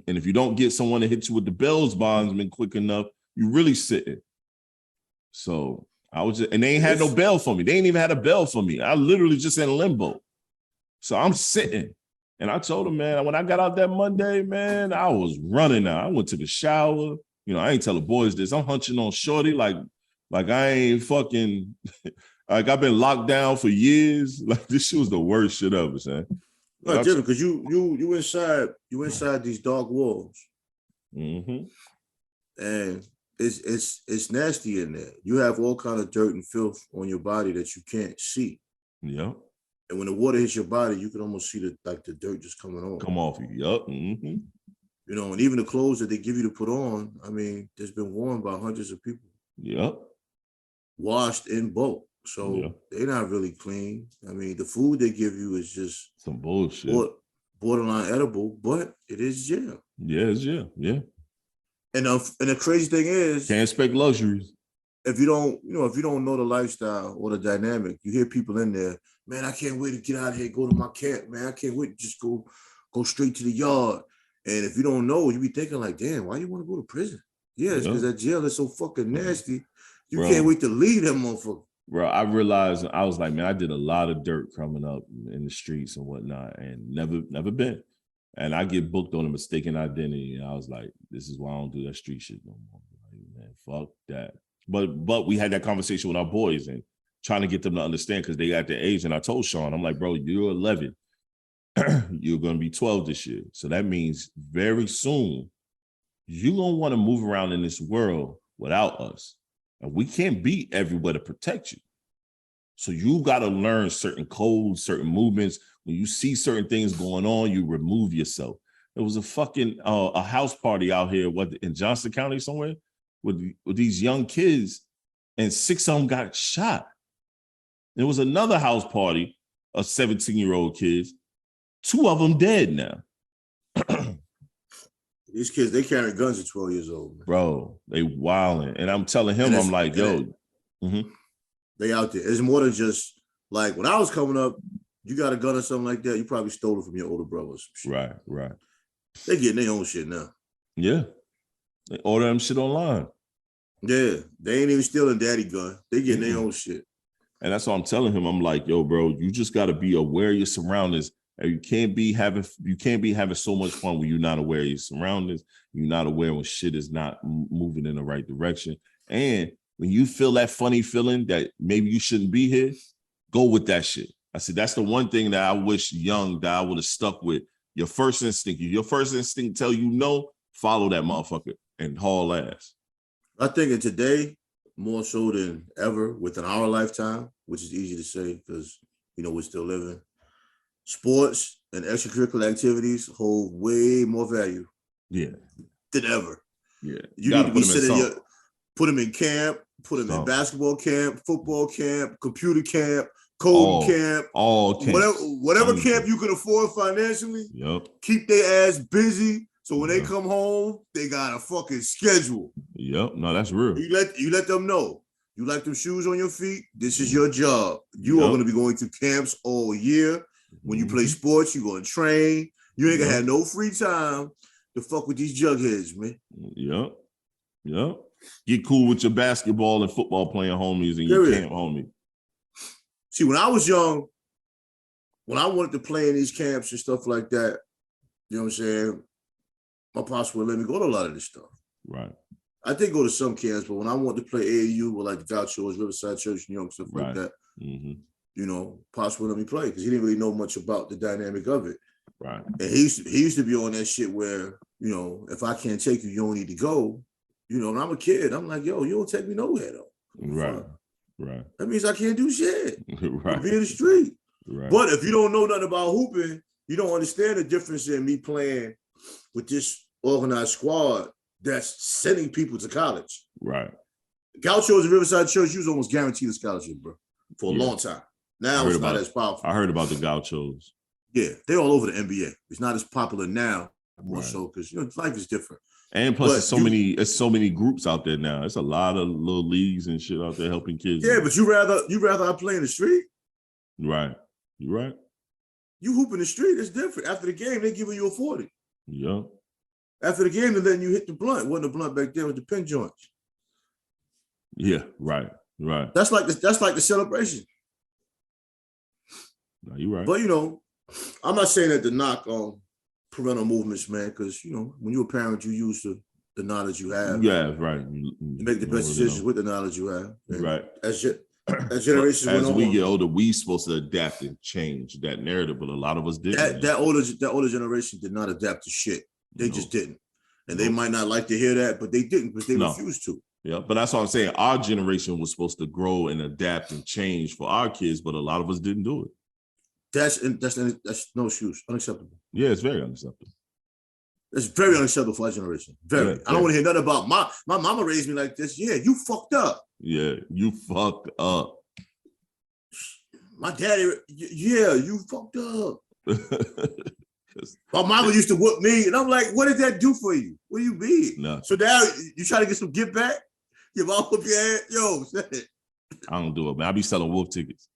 And if you don't get someone to hit you with the bail bondsman quick enough, you really sitting. So I was and they ain't had no bail for me. They ain't even had a bail for me. I literally just in limbo. So I'm sitting. And I told him, man, when I got out that Monday, man, I was running out. I went to the shower. You know, I ain't tell the boys this. I'm hunching on shorty like I ain't fucking, like I've been locked down for years. Like this shit was the worst shit ever, man. No, different because you inside these dark walls. Mm-hmm. And it's nasty in there. You have all kind of dirt and filth on your body that you can't see. Yeah. And when the water hits your body, you can almost see the dirt just coming off. Come off you. Yup. Mm-hmm. You know, and even the clothes that they give you to put on, I mean, there's been worn by hundreds of people. Yep. Washed in bulk. So they're not really clean. I mean, the food they give you is just some bullshit. Borderline edible, but it is jail. Yeah, it's jail. Yeah. And the crazy thing is, can't expect luxuries. If you don't know the lifestyle or the dynamic, you hear people in there, man, I can't wait to get out of here, go to my camp, man. I can't wait to just go straight to the yard. And if you don't know, you be thinking like, damn, why you want to go to prison? Yeah, it's because that jail is so fucking nasty. You can't wait to leave that motherfucker. bro, I realized I was like, man, I did a lot of dirt coming up in the streets and whatnot, and never been. And I get booked on a mistaken identity, and I was like, this is why I don't do that street shit no more. Like, man, fuck that. But we had that conversation with our boys and trying to get them to understand because they got their age. And I told Sean, I'm like, bro, you're 11. You're going to be 12 this year. So that means very soon you're going to want to move around in this world without us. And we can't be everywhere to protect you. So you got to learn certain codes, certain movements. When you see certain things going on, you remove yourself. There was a fucking a house party out here in Johnson County somewhere with these young kids, and 6 of them got shot. There was another house party of 17-year-old kids. 2 of them dead now. These kids, they carry guns at 12 years old. Man. Bro, they wilding. And I'm telling him, I'm like, yo. They out there. It's more than just, like, when I was coming up, you got a gun or something like that, you probably stole it from your older brothers. Right. They getting their own shit now. Yeah. They order them shit online. Yeah. They ain't even stealing daddy gun. They getting their own shit. And that's what I'm telling him. I'm like, yo, bro, you just got to be aware of your surroundings. And you can't be having so much fun when you're not aware of your surroundings. You're not aware when shit is not moving in the right direction. And when you feel that funny feeling that maybe you shouldn't be here, go with that shit. I said, that's the one thing that I wish young that I would have stuck with. Your first instinct. If your first instinct tell you no, follow that motherfucker and haul ass. I think in today, more so than ever within our lifetime, which is easy to say because, we're still living, sports and extracurricular activities hold way more value than ever. Yeah. You need to be sitting put them in camp, put them in basketball camp, football camp, computer camp, coding camp, whatever camp you can afford financially. Yep. Keep their ass busy so when they come home, they got a fucking schedule. Yep. No, that's real. You let them know. You like them shoes on your feet, this is your job. You are going to be going to camps all year. When you play sports, you're going to train. You ain't going to have no free time to fuck with these jugheads, man. Yep. Get cool with your basketball and football playing homies and your camp homies. See, when I was young, when I wanted to play in these camps and stuff like that, you know what I'm saying? My pops would let me go to a lot of this stuff. Right. I did go to some camps, but when I wanted to play AAU with like the Gauchos, Riverside Church, New York, stuff like that, pops would let me play because he didn't really know much about the dynamic of it. Right. And he used to be on that shit where, if I can't take you, you don't need to go. And I'm a kid. I'm like, yo, you don't take me nowhere though. Right. That means I can't do shit. Right. Be in the street. Right. But if you don't know nothing about hooping, you don't understand the difference in me playing with this organized squad that's sending people to college. Right. Gauchos and Riverside Church, you was almost guaranteed a scholarship, bro, for a long time. Now it's not as powerful. I heard about the Gauchos. Yeah, they're all over the NBA. It's not as popular now, more so because life is different. And plus, there's so many groups out there now. It's a lot of little leagues and shit out there helping kids. Yeah, but you rather I play in the street. Right. You right. You hoop in the street, it's different. After the game, they giving you a 40. Yeah. After the game, they're letting you hit the blunt. It wasn't a blunt back then with the pink joints. Yeah, right. That's like the celebration. No, you're right. But I'm not saying that to knock on parental movements, man, because when you're a parent, you use the knowledge you have. Yeah, right. You make the best decisions with the knowledge you have. And right. As generations as we get older, we supposed to adapt and change that narrative, but a lot of us didn't. That older generation did not adapt to shit. They just didn't. And they might not like to hear that, but they didn't because they refused to. Yeah, but that's what I'm saying. Our generation was supposed to grow and adapt and change for our kids, but a lot of us didn't do it. That's no excuse. Unacceptable. Yeah, it's very unacceptable. It's very unacceptable for our generation. Very. Yeah, I don't want to hear nothing about my mama raised me like this. Yeah, you fucked up. Yeah, you fucked up. My daddy, yeah, you fucked up. My mama used to whoop me, and I'm like, what did that do for you? What do you mean? No. So now you try to get some get back? Your mom whoop your ass? Yo, say it. I don't do it, man. I be selling wolf tickets.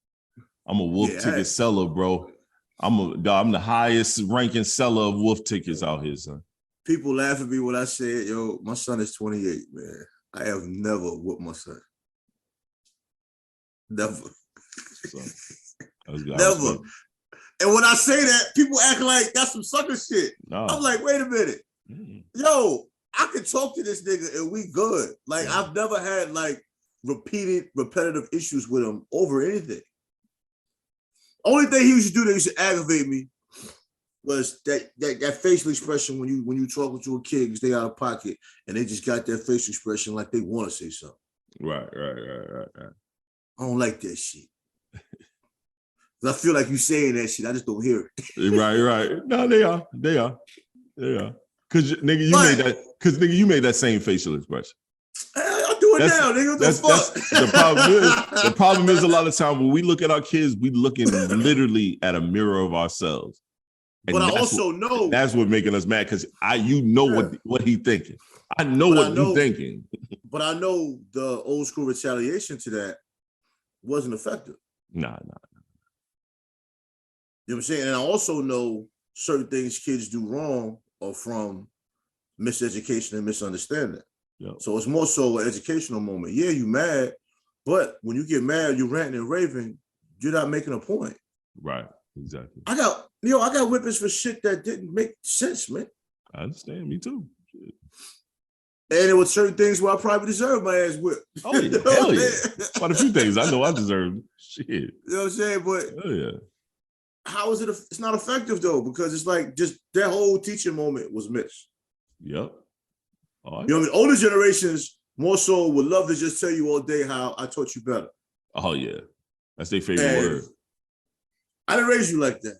I'm a wolf ticket seller, bro. I'm the highest ranking seller of wolf tickets out here, son. People laugh at me when I say, yo, my son is 28, man. I have never whooped my son. Never. So, that's good. Never. And when I say that, people act like that's some sucker shit. No. I'm like, wait a minute. Yo, I can talk to this nigga and we good. Like, I've never had like repetitive issues with him over anything. Only thing he used to do that used to aggravate me was that facial expression when you talking to a kid because they out of pocket and they just got that facial expression like they want to say something. Right. I don't like that shit. I feel like you saying that shit. I just don't hear it. Right. No, they are. Cause nigga, you made that same facial expression. I do it now, nigga. What the fuck? The problem is a lot of time when we look at our kids, we looking literally at a mirror of ourselves. And but I also know that's what making us mad because what he thinking. I know what you thinking. But I know the old school retaliation to that wasn't effective. Nah. You know what I'm saying? And I also know certain things kids do wrong are from miseducation and misunderstanding. Yep. So it's more so an educational moment. Yeah, you mad, but when you get mad, you ranting and raving, you're not making a point. Right, exactly. I got whippings for shit that didn't make sense, man. I understand, me too. Shit. And there were certain things where I probably deserved my ass whipped. Oh yeah, hell yeah. Quite a few things I know I deserve. Shit. You know what I'm saying? But hell yeah. How is it? It's not effective though, because it's like just that whole teaching moment was missed. Yep. Right. You know what I mean? Older generations more so would love to just tell you all day how I taught you better. Oh yeah, that's their favorite word. I didn't raise you like that.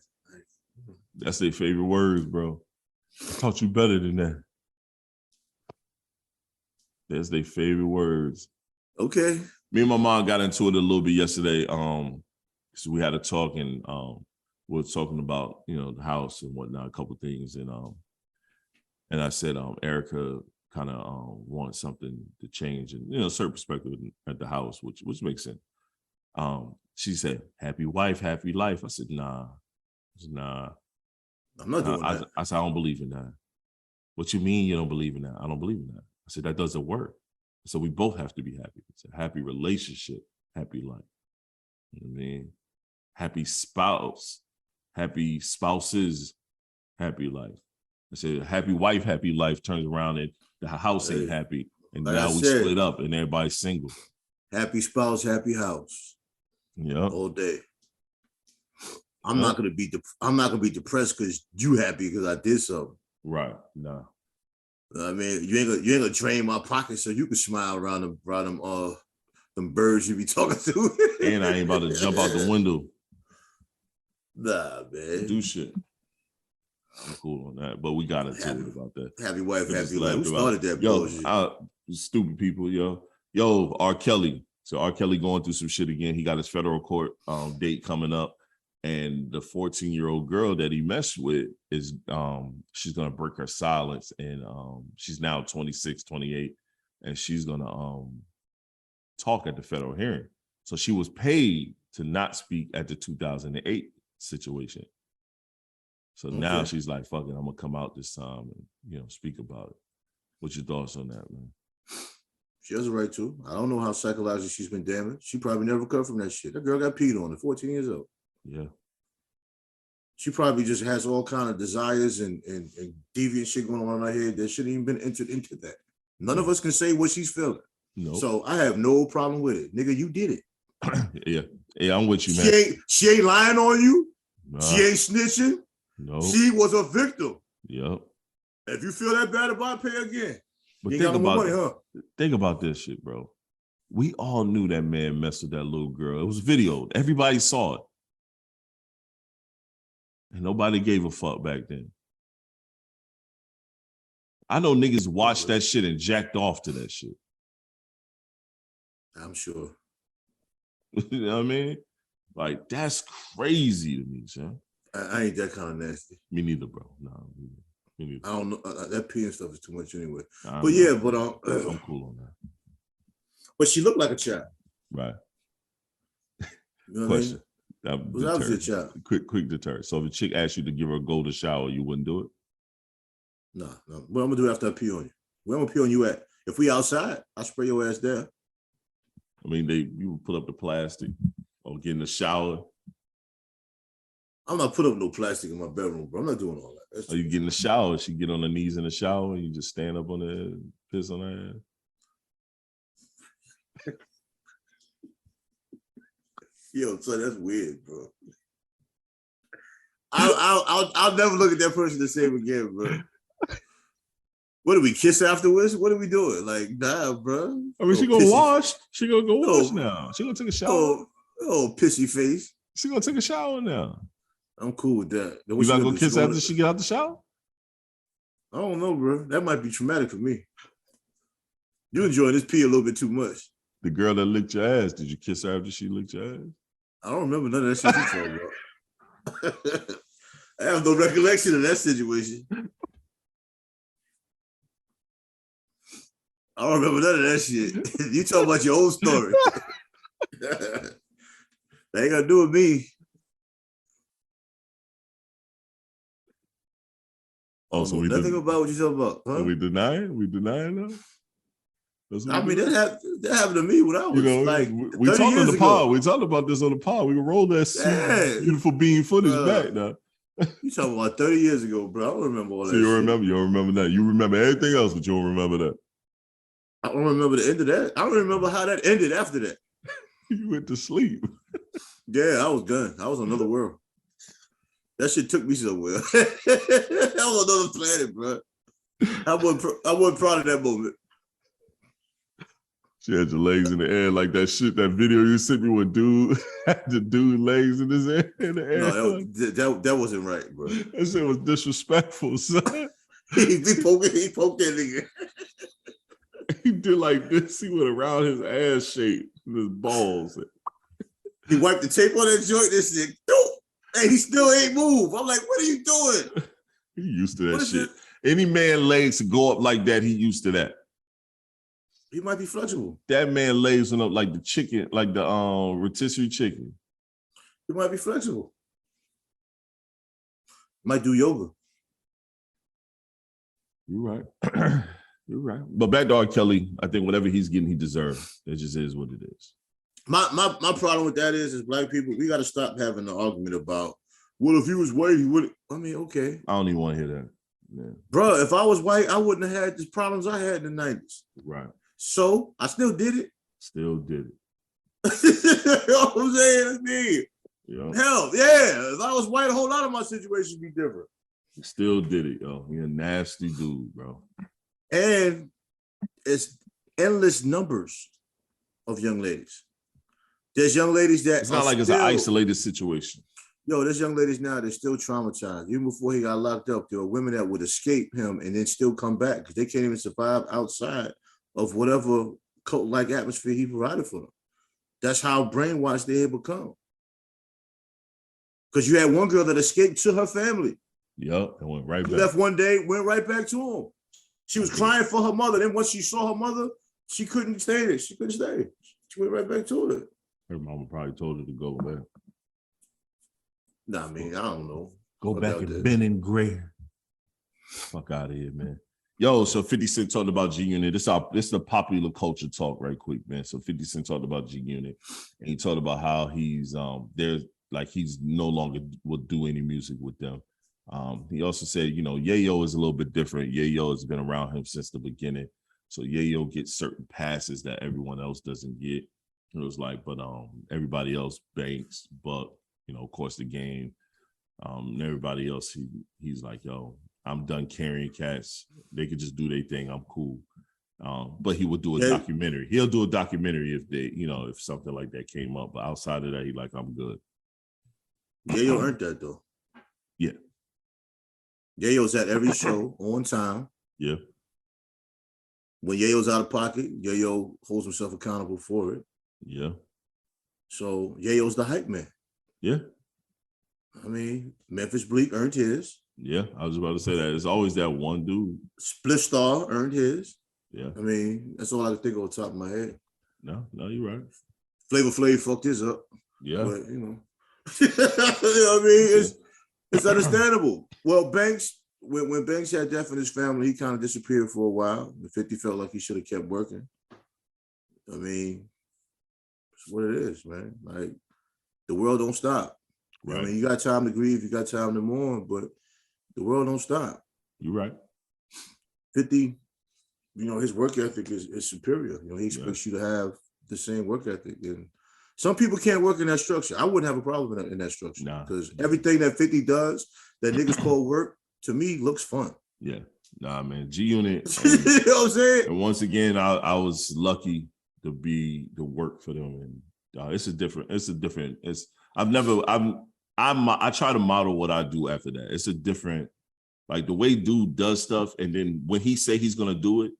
That's their favorite words, bro. I taught you better than that. That's their favorite words. Okay. Me and my mom got into it a little bit yesterday. So we had a talk and we were talking about, the house and whatnot, a couple things. And I said, Erica kind of wants something to change and, a certain perspective at the house, which makes sense. She said, happy wife, happy life. I said, nah. I'm not doing that. I said, I don't believe in that. What you mean you don't believe in that? I don't believe in that. I said, that doesn't work. So we both have to be happy. It's a happy relationship, happy life. You know what I mean? Happy spouse, happy spouses, happy life. I said, happy wife, happy life turns around and the house ain't happy. And like now we split up and everybody's single. Happy spouse, happy house. Yeah. All day. I'm not gonna be depressed because you happy because I did something. Right. Nah. I mean, you ain't gonna drain my pocket so you can smile around them birds you be talking to. And I ain't about to jump out the window. Nah, man. Do shit. I'm cool on that, but we got into it about that. Happy wife, happy life. Who started that bullshit? Stupid people, yo. R. Kelly. So R. Kelly going through some shit again. He got his federal court date coming up, and the 14-year-old girl that he messed with is she's gonna break her silence, and she's now 26, 28, and she's gonna talk at the federal hearing. So she was paid to not speak at the 2008 situation. So now she's like, fuck it, I'm gonna come out this time and speak about it. What's your thoughts on that, man? She has a right to. I don't know how psychologically she's been damaged. She probably never recovered from that shit. That girl got peed on at 14 years old. Yeah. She probably just has all kind of desires and deviant shit going on in her head that shouldn't even been entered into that. None of us can say what she's feeling. No. So I have no problem with it. Nigga, you did it. Yeah, I'm with you, man. She ain't lying on you. Nah. She ain't snitching. No. She was a victim. Yep. If you feel that bad about it, pay again. But think about this shit, bro. We all knew that man messed with that little girl. It was videoed. Everybody saw it. And nobody gave a fuck back then. I know niggas watched that shit and jacked off to that shit. I'm sure. You know what I mean? Like, that's crazy to me, son. I ain't that kind of nasty. Me neither, bro. No, me neither. I don't know. That peeing stuff is too much anyway. I'm cool on that. But she looked like a child. Right. You know Question. What I mean? Was a child. Quick deterrent. So if a chick asked you to give her a golden shower, you wouldn't do it? No. What I'm gonna do after I pee on you? Where I'm gonna pee on you at? If we outside, I spray your ass there. I mean, you would put up the plastic or get in the shower. I'm not putting up no plastic in my bedroom, bro. I'm not doing all that. Or you get in the shower, she get on her knees in the shower, and you just stand up on there and piss on her ass. Yo, son, that's weird, bro. I'll never look at that person the same again, bro. What do we kiss afterwards? What are we doing? Like, nah, bro. I mean, she gonna wash. She gonna go wash now. She gonna take a shower. Oh, pissy face. She gonna take a shower now. I'm cool with that. You not gonna kiss after she get out the shower? I don't know, bro. That might be traumatic for me. You enjoying this pee a little bit too much. The girl that licked your ass, did you kiss her after she licked your ass? I don't remember none of that shit you talking about. I have no recollection of that situation. I don't remember none of that shit. You talking about your own story. That ain't got to do with me. Oh, so nothing about what you talking about. Huh? Are we denying? We denying that? I mean, that happened to me when I was we talked on the pod. We talked about this on the pod. We can roll that beautiful bean footage back now. You talking about 30 years ago, bro. I don't remember all that. So you don't remember that. You remember everything else, but you don't remember that. I don't remember the end of that. I don't remember how that ended after that. You went to sleep. Yeah, I was done. I was on another world. That shit took me somewhere. I was on another planet, bro. I wasn't proud of that moment. She had your legs in the air like that shit. That video you sent me with dude had the dude legs in his air in the air. No, that wasn't right, bro. That shit was disrespectful, son. he poked that nigga. He did like this. He went around his ass shape and his balls. He wiped the tape on that joint. This nigga, and he still ain't move. I'm like, what are you doing? He used to that shit. Any man legs to go up like that, he used to that. He might be flexible. That man legs went up like the chicken, like the rotisserie chicken. He might be flexible. Might do yoga. You're right. You're right. But back to R. Kelly, I think whatever he's getting, he deserves. It just is what it is. My problem with that is black people, we got to stop having the argument about, well, if he was white, he would. I mean, okay. I don't even want to hear that. Yeah. Bro, if I was white, I wouldn't have had the problems I had in the 90s. Right. So I still did it. Still did it. You know what I'm saying? That's me. Yeah. Hell, yeah. If I was white, a whole lot of my situation would be different. Still did it, yo. You're a nasty dude, bro. And it's endless numbers of young ladies. There's young ladies that it's not like it's an isolated situation. Yo, there's young ladies now that's still traumatized. Even before he got locked up, there were women that would escape him and then still come back because they can't even survive outside of whatever cult-like atmosphere he provided for them. That's how brainwashed they have become. Because you had one girl that escaped to her family. Yep, and went right back. Left one day, went right back to him. She was crying for her mother. Then once she saw her mother, she couldn't stay there. She couldn't stay. She went right back to her. Her mama probably told her to go back. Nah, I mean, I don't know. Go back and Ben and Greer. Fuck out of here, man. Yo, so 50 Cent talked about G-Unit. This is the popular culture talk right quick, man. So 50 Cent talked about G-Unit. And he talked about how he's he's no longer will do any music with them. He also said, you know, Yayo is a little bit different. Yayo has been around him since the beginning. So Yayo gets certain passes that everyone else doesn't get. It was like, but everybody else banks, but you know, of course, the game, and everybody else, he's like, yo, I'm done carrying cats. They could just do their thing. I'm cool. But he would do a documentary. He'll do a documentary if they, you know, if something like that came up. But outside of that, he like, I'm good. Yayo earned that though. Yeah. Yayo's at every show on time. Yeah. When Yayo's out of pocket, Yayo holds himself accountable for it. Yeah. So Yayo's the hype man. Yeah. I mean, Memphis Bleak earned his. Yeah, I was about to say that. It's always that one dude. Split Star earned his. Yeah. I mean, that's all I can think of on top of my head. No, you're right. Flavor Flav fucked his up. Yeah. But, you know. You know what I mean? It's understandable. Well, Banks, when Banks had death in his family, he kind of disappeared for a while. The 50 felt like he should have kept working. I mean, what it is, man. Like the world don't stop. You know what I mean, you got time to grieve, you got time to mourn, but the world don't stop. You're right. 50, you know, his work ethic is superior. You know, he expects you to have the same work ethic. And some people can't work in that structure. I wouldn't have a problem in that structure. Because everything that 50 does, that niggas call work, to me, looks fun. Yeah. Nah, man. G-Unit. You know what I'm saying? And once again, I was lucky to work for them. And I try to model what I do after that. It's a different, like the way dude does stuff. And then when he say he's going to do it,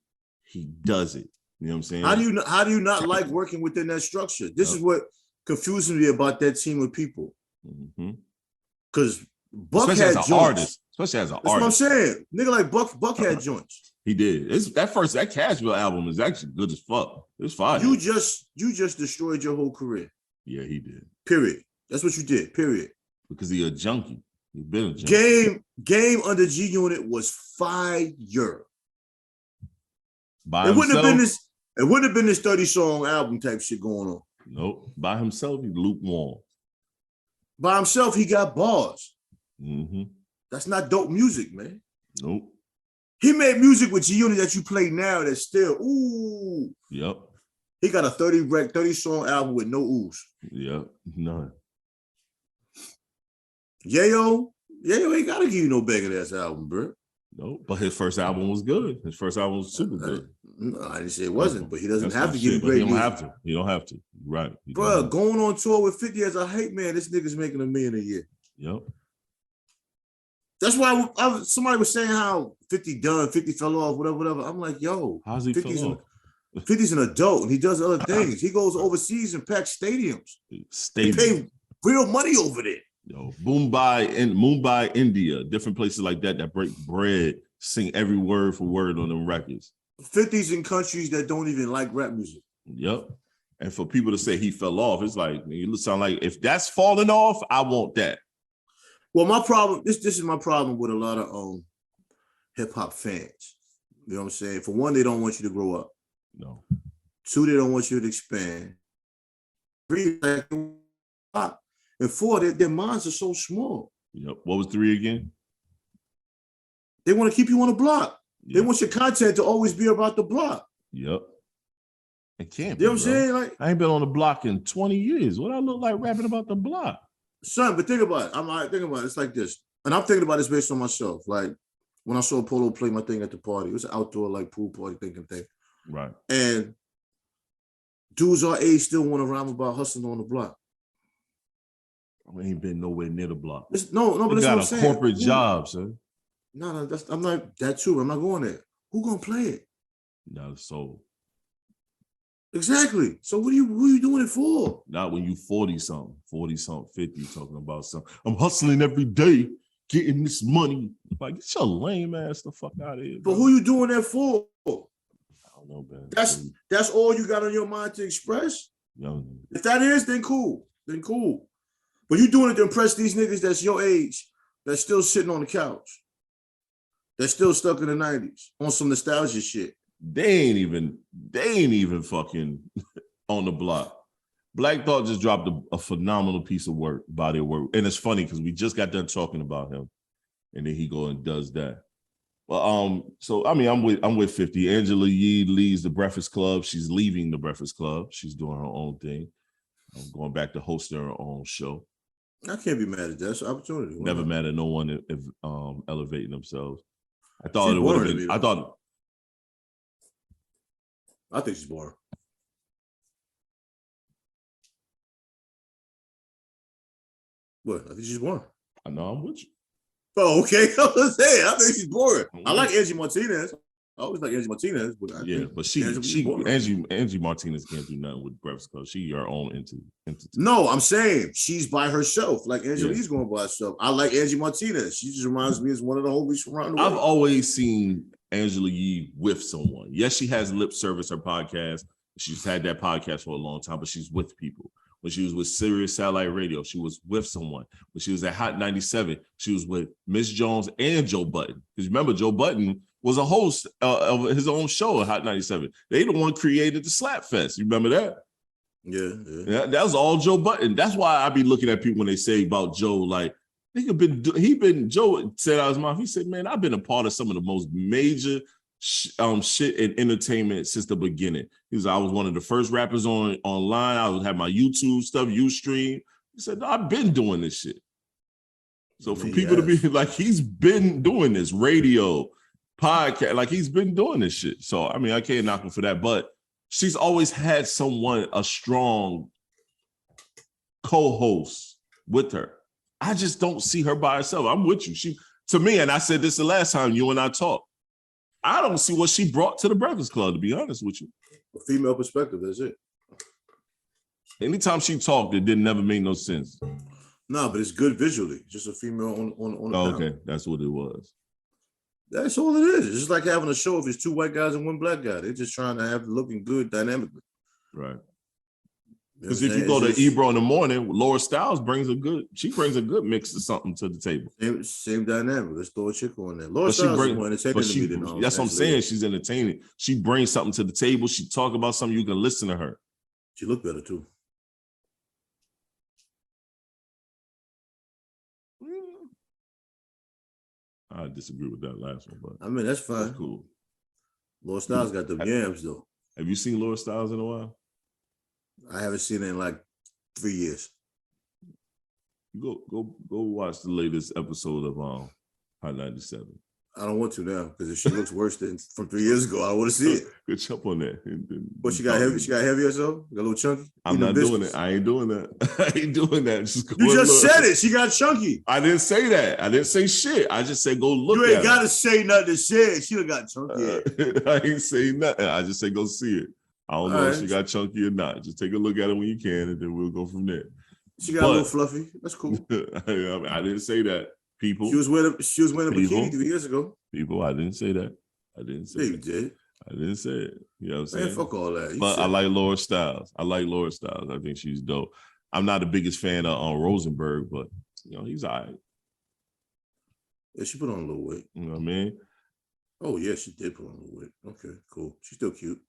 he does it. You know what I'm saying? How do you not like working within that structure? This is what confuses me about that team of people. Because Buck especially had as an joints. artist. Especially as an That's artist. what I'm saying. Nigga like Buck had joints. He did. That Cashville album is actually good as fuck. It's fire. You just destroyed your whole career. Yeah, he did. Period. That's what you did. Period. Because he a junkie. He been a junkie. Game under G-Unit was fire. By himself. It wouldn't have been this 30-song album type shit going on. Nope. By himself, he's lukewarm. By himself, he got bars. Mm-hmm. That's not dope music, man. Nope. He made music with G-Unit that you play now that's still, ooh. Yep. He got a 30-song album with no oohs. Yep. None. Yayo ain't got to give you no banging-ass album, bro. Nope. But his first album was good. His first album was super good. No, I didn't say it wasn't, but he doesn't That's have to give you great music. music. He don't have to. Right. Bro, going on tour with 50 as a hype man, this nigga's making $1 million a year. Yep. That's why somebody was saying how 50 done, 50 fell off, whatever. I'm like, yo, how's he 50's an adult and he does other things. He goes overseas and packs stadiums. He pay real money over there. Yo, Mumbai, India, different places like that break bread, sing every word for word on them records. 50's in countries that don't even like rap music. Yep. And for people to say he fell off, it's like, you sound like, if that's falling off, I want that. Well, my problem, this is my problem with a lot of hip hop fans. You know what I'm saying? For one, they don't want you to grow up. No. Two, they don't want you to expand. Three, and four, their minds are so small. Yep. What was 3 again? They want to keep you on the block. Yep. They want your content to always be about the block. Yep. It can't You know be, what I'm saying? Like, I ain't been on the block in 20 years. What I look like rapping about the block? Son, but think about it. It's like this. And I'm thinking about this based on myself. Like, when I saw Polo play my thing at the party, it was an outdoor, like, pool party thing. Right. And dudes our age still want to rhyme about hustling on the block. I ain't been nowhere near the block. But that's what I'm got a saying. corporate job, son. No, I'm not that too. I'm not going there. Who gonna play it? Not a soul. Exactly. So who are you doing it for? Not when you 40-something, 50, talking about something. I'm hustling every day, getting this money. Like, get your lame ass the fuck out of here. But who you doing that for? I don't know, man. That's all you got on your mind to express? Young. If that is, then cool. But you doing it to impress these niggas that's your age, that's still sitting on the couch. That's still stuck in the 90s on some nostalgia shit. They ain't even fucking on the block. Black Thought just dropped a phenomenal piece of work, body of work. And it's funny because we just got done talking about him. And then he go and does that. Well, so I mean, I'm with 50. Angela Yee leaves the Breakfast Club. She's leaving the Breakfast Club. She's doing her own thing. I'm going back to hosting her own show. I can't be mad at that. That's an opportunity. Never mad at no one if elevating themselves. I thought it would have been. I think she's boring. What? I think she's boring. I know, I'm with you. Oh, okay. I was saying, I think she's boring. I like Angie Martinez. I always like Angie Martinez, but Angie Martinez can't do nothing with Breakfast Club. She her own entity. No, I'm saying she's by herself. Like Angelique's going by herself. I like Angie Martinez. She just reminds me as one of the homies from around the world. I've always seen Angela Yee with someone. Yes, she has lip service her podcast. She's had that podcast for a long time, but she's with people. When she was with Sirius Satellite Radio, she was with someone. When she was at Hot 97, she was with Miss Jones and Joe Budden. Because remember, Joe Budden was a host of his own show at Hot 97. They the one created the Slap Fest. You remember that? Yeah. Yeah, that was all Joe Budden. That's why I be looking at people when they say about Joe, like, Joe said out of his mouth, he said, man, I've been a part of some of the most major shit in entertainment since the beginning. He was, I was one of the first rappers online. I would have my YouTube stuff, Ustream. He said, no, I've been doing this shit. So for people to be like, he's been doing this radio, podcast, like he's been doing this shit. So, I mean, I can't knock him for that, but she's always had someone, a strong co-host with her. I just don't see her by herself. I'm with you. To me, and I said this the last time you and I talked, I don't see what she brought to the Breakfast Club, to be honest with you. A female perspective, that's it. Anytime she talked, it didn't never make no sense. No, but it's good visually. Just a female on the panel. Okay, that's what it was. That's all it is. It's just like having a show if it's two white guys and one black guy. They're just trying to have it looking good dynamically. Right. Because if you go to Ebro in the morning, Laura Styles brings a good mix of something to the table. Same dynamic. Let's throw a chick on there. Laura Styles is more entertaining to me than that's what I'm saying. She's entertaining. She brings something to the table. She talk about something, you can listen to her. She look better too. I disagree with that last one, but I mean that's fine. That's cool. Laura Styles got the yams though. Have you seen Laura Styles in a while? I haven't seen it in like 3 years. Go watch the latest episode of Hot 97. I don't want to now because if she looks worse than from 3 years ago, I don't want to see it. Good jump on that. But she got heavy. She got heavy or so. Got a little chunky. I'm not doing it. I ain't doing that. I ain't doing that. You just said it. She got chunky. I didn't say that. I didn't say shit. I just said go look. You ain't got to say nothing to say it. She done got chunky. I ain't say nothing. I just say go see it. I don't know if she got chunky or not. Just take a look at it when you can, and then we'll go from there. She got a little fluffy. That's cool. I didn't say that. People. She was wearing a bikini 3 years ago. People, I didn't say that. I didn't say you that. did. I didn't say it. You know what I'm saying? Man, fuck all that. But I like Laura Styles. I think she's dope. I'm not the biggest fan of Rosenberg, but he's all right. Yeah, she put on a little weight. You know what I mean? Oh yeah, she did put on a little weight. Okay, cool. She's still cute.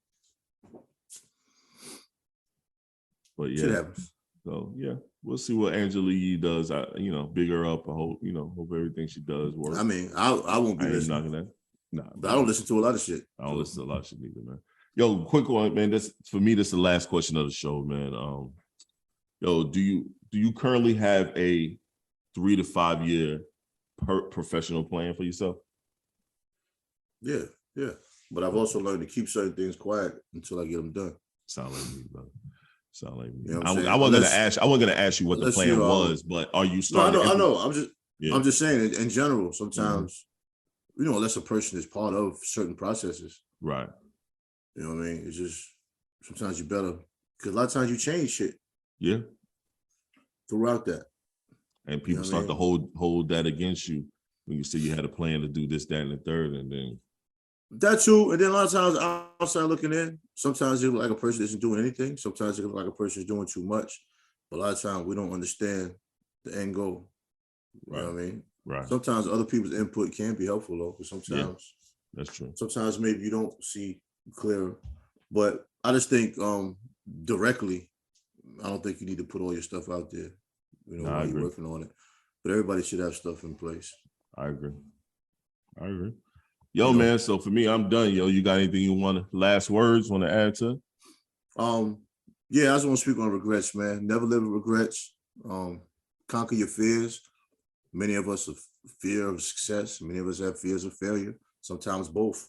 But yeah. Shit happens. So yeah, we'll see what Angela Yee does. Big her up. I hope everything she does works. I mean, I won't be listening. But I don't listen to a lot of shit. I don't listen to a lot of shit either, man. Yo, quick one, man. This is the last question of the show, man. Do you currently have a 3 to 5 year professional plan for yourself? Yeah. But I've also learned to keep certain things quiet until I get them done. Sound like me, brother. Sound like me. You know I wasn't gonna ask you what the plan was, but are you starting? No, I know. I'm just saying in general. Sometimes, unless a person is part of certain processes, right? You know what I mean? It's just sometimes you better because a lot of times you change shit. Yeah. Throughout that, and people start to hold that against you when you say you had a plan to do this, that, and the third, and then. That too, and then a lot of times outside looking in, sometimes it looks like a person isn't doing anything. Sometimes it looks like a person is doing too much. But a lot of times we don't understand the end goal. You know what I mean? Right. Sometimes other people's input can be helpful though, because sometimes that's true. Sometimes maybe you don't see clearer. But I just think directly, I don't think you need to put all your stuff out there, while you're working on it. But everybody should have stuff in place. I agree. Yo, man, so for me, I'm done. Yo, you got anything last words want to add to? Yeah, I just want to speak on regrets, man. Never live with regrets. Conquer your fears. Many of us have fear of success. Many of us have fears of failure. Sometimes both.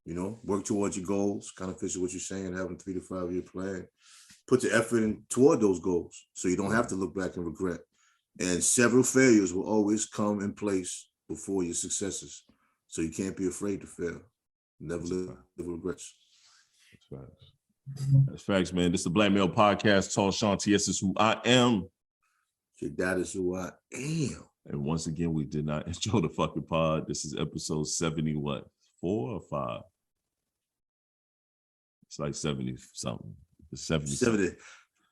Work towards your goals, kind of fix what you're saying, having a 3 to 5 year plan. Put the effort in toward those goals so you don't have to look back and regret. And several failures will always come in place before your successes. So you can't be afraid to fail. Never live with regrets. That's facts, man. This is the Black Male Podcast. TALLSHON, TS is who I am. Your dad is who I am. And once again, we did not enjoy the fucking pod. This is episode 70, 4 or 5? It's like 70 something. It's 70.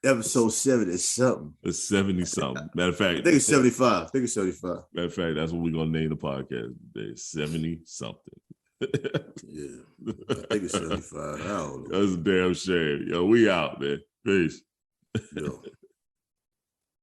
Episode 70 something. It's 70 something. Matter of fact, I think it's 75. Matter of fact, that's what we're gonna name the podcast today. 70 something. Yeah, I think it's 75. I don't know. That's a damn shame. Yo, we out, man. Peace. Yo.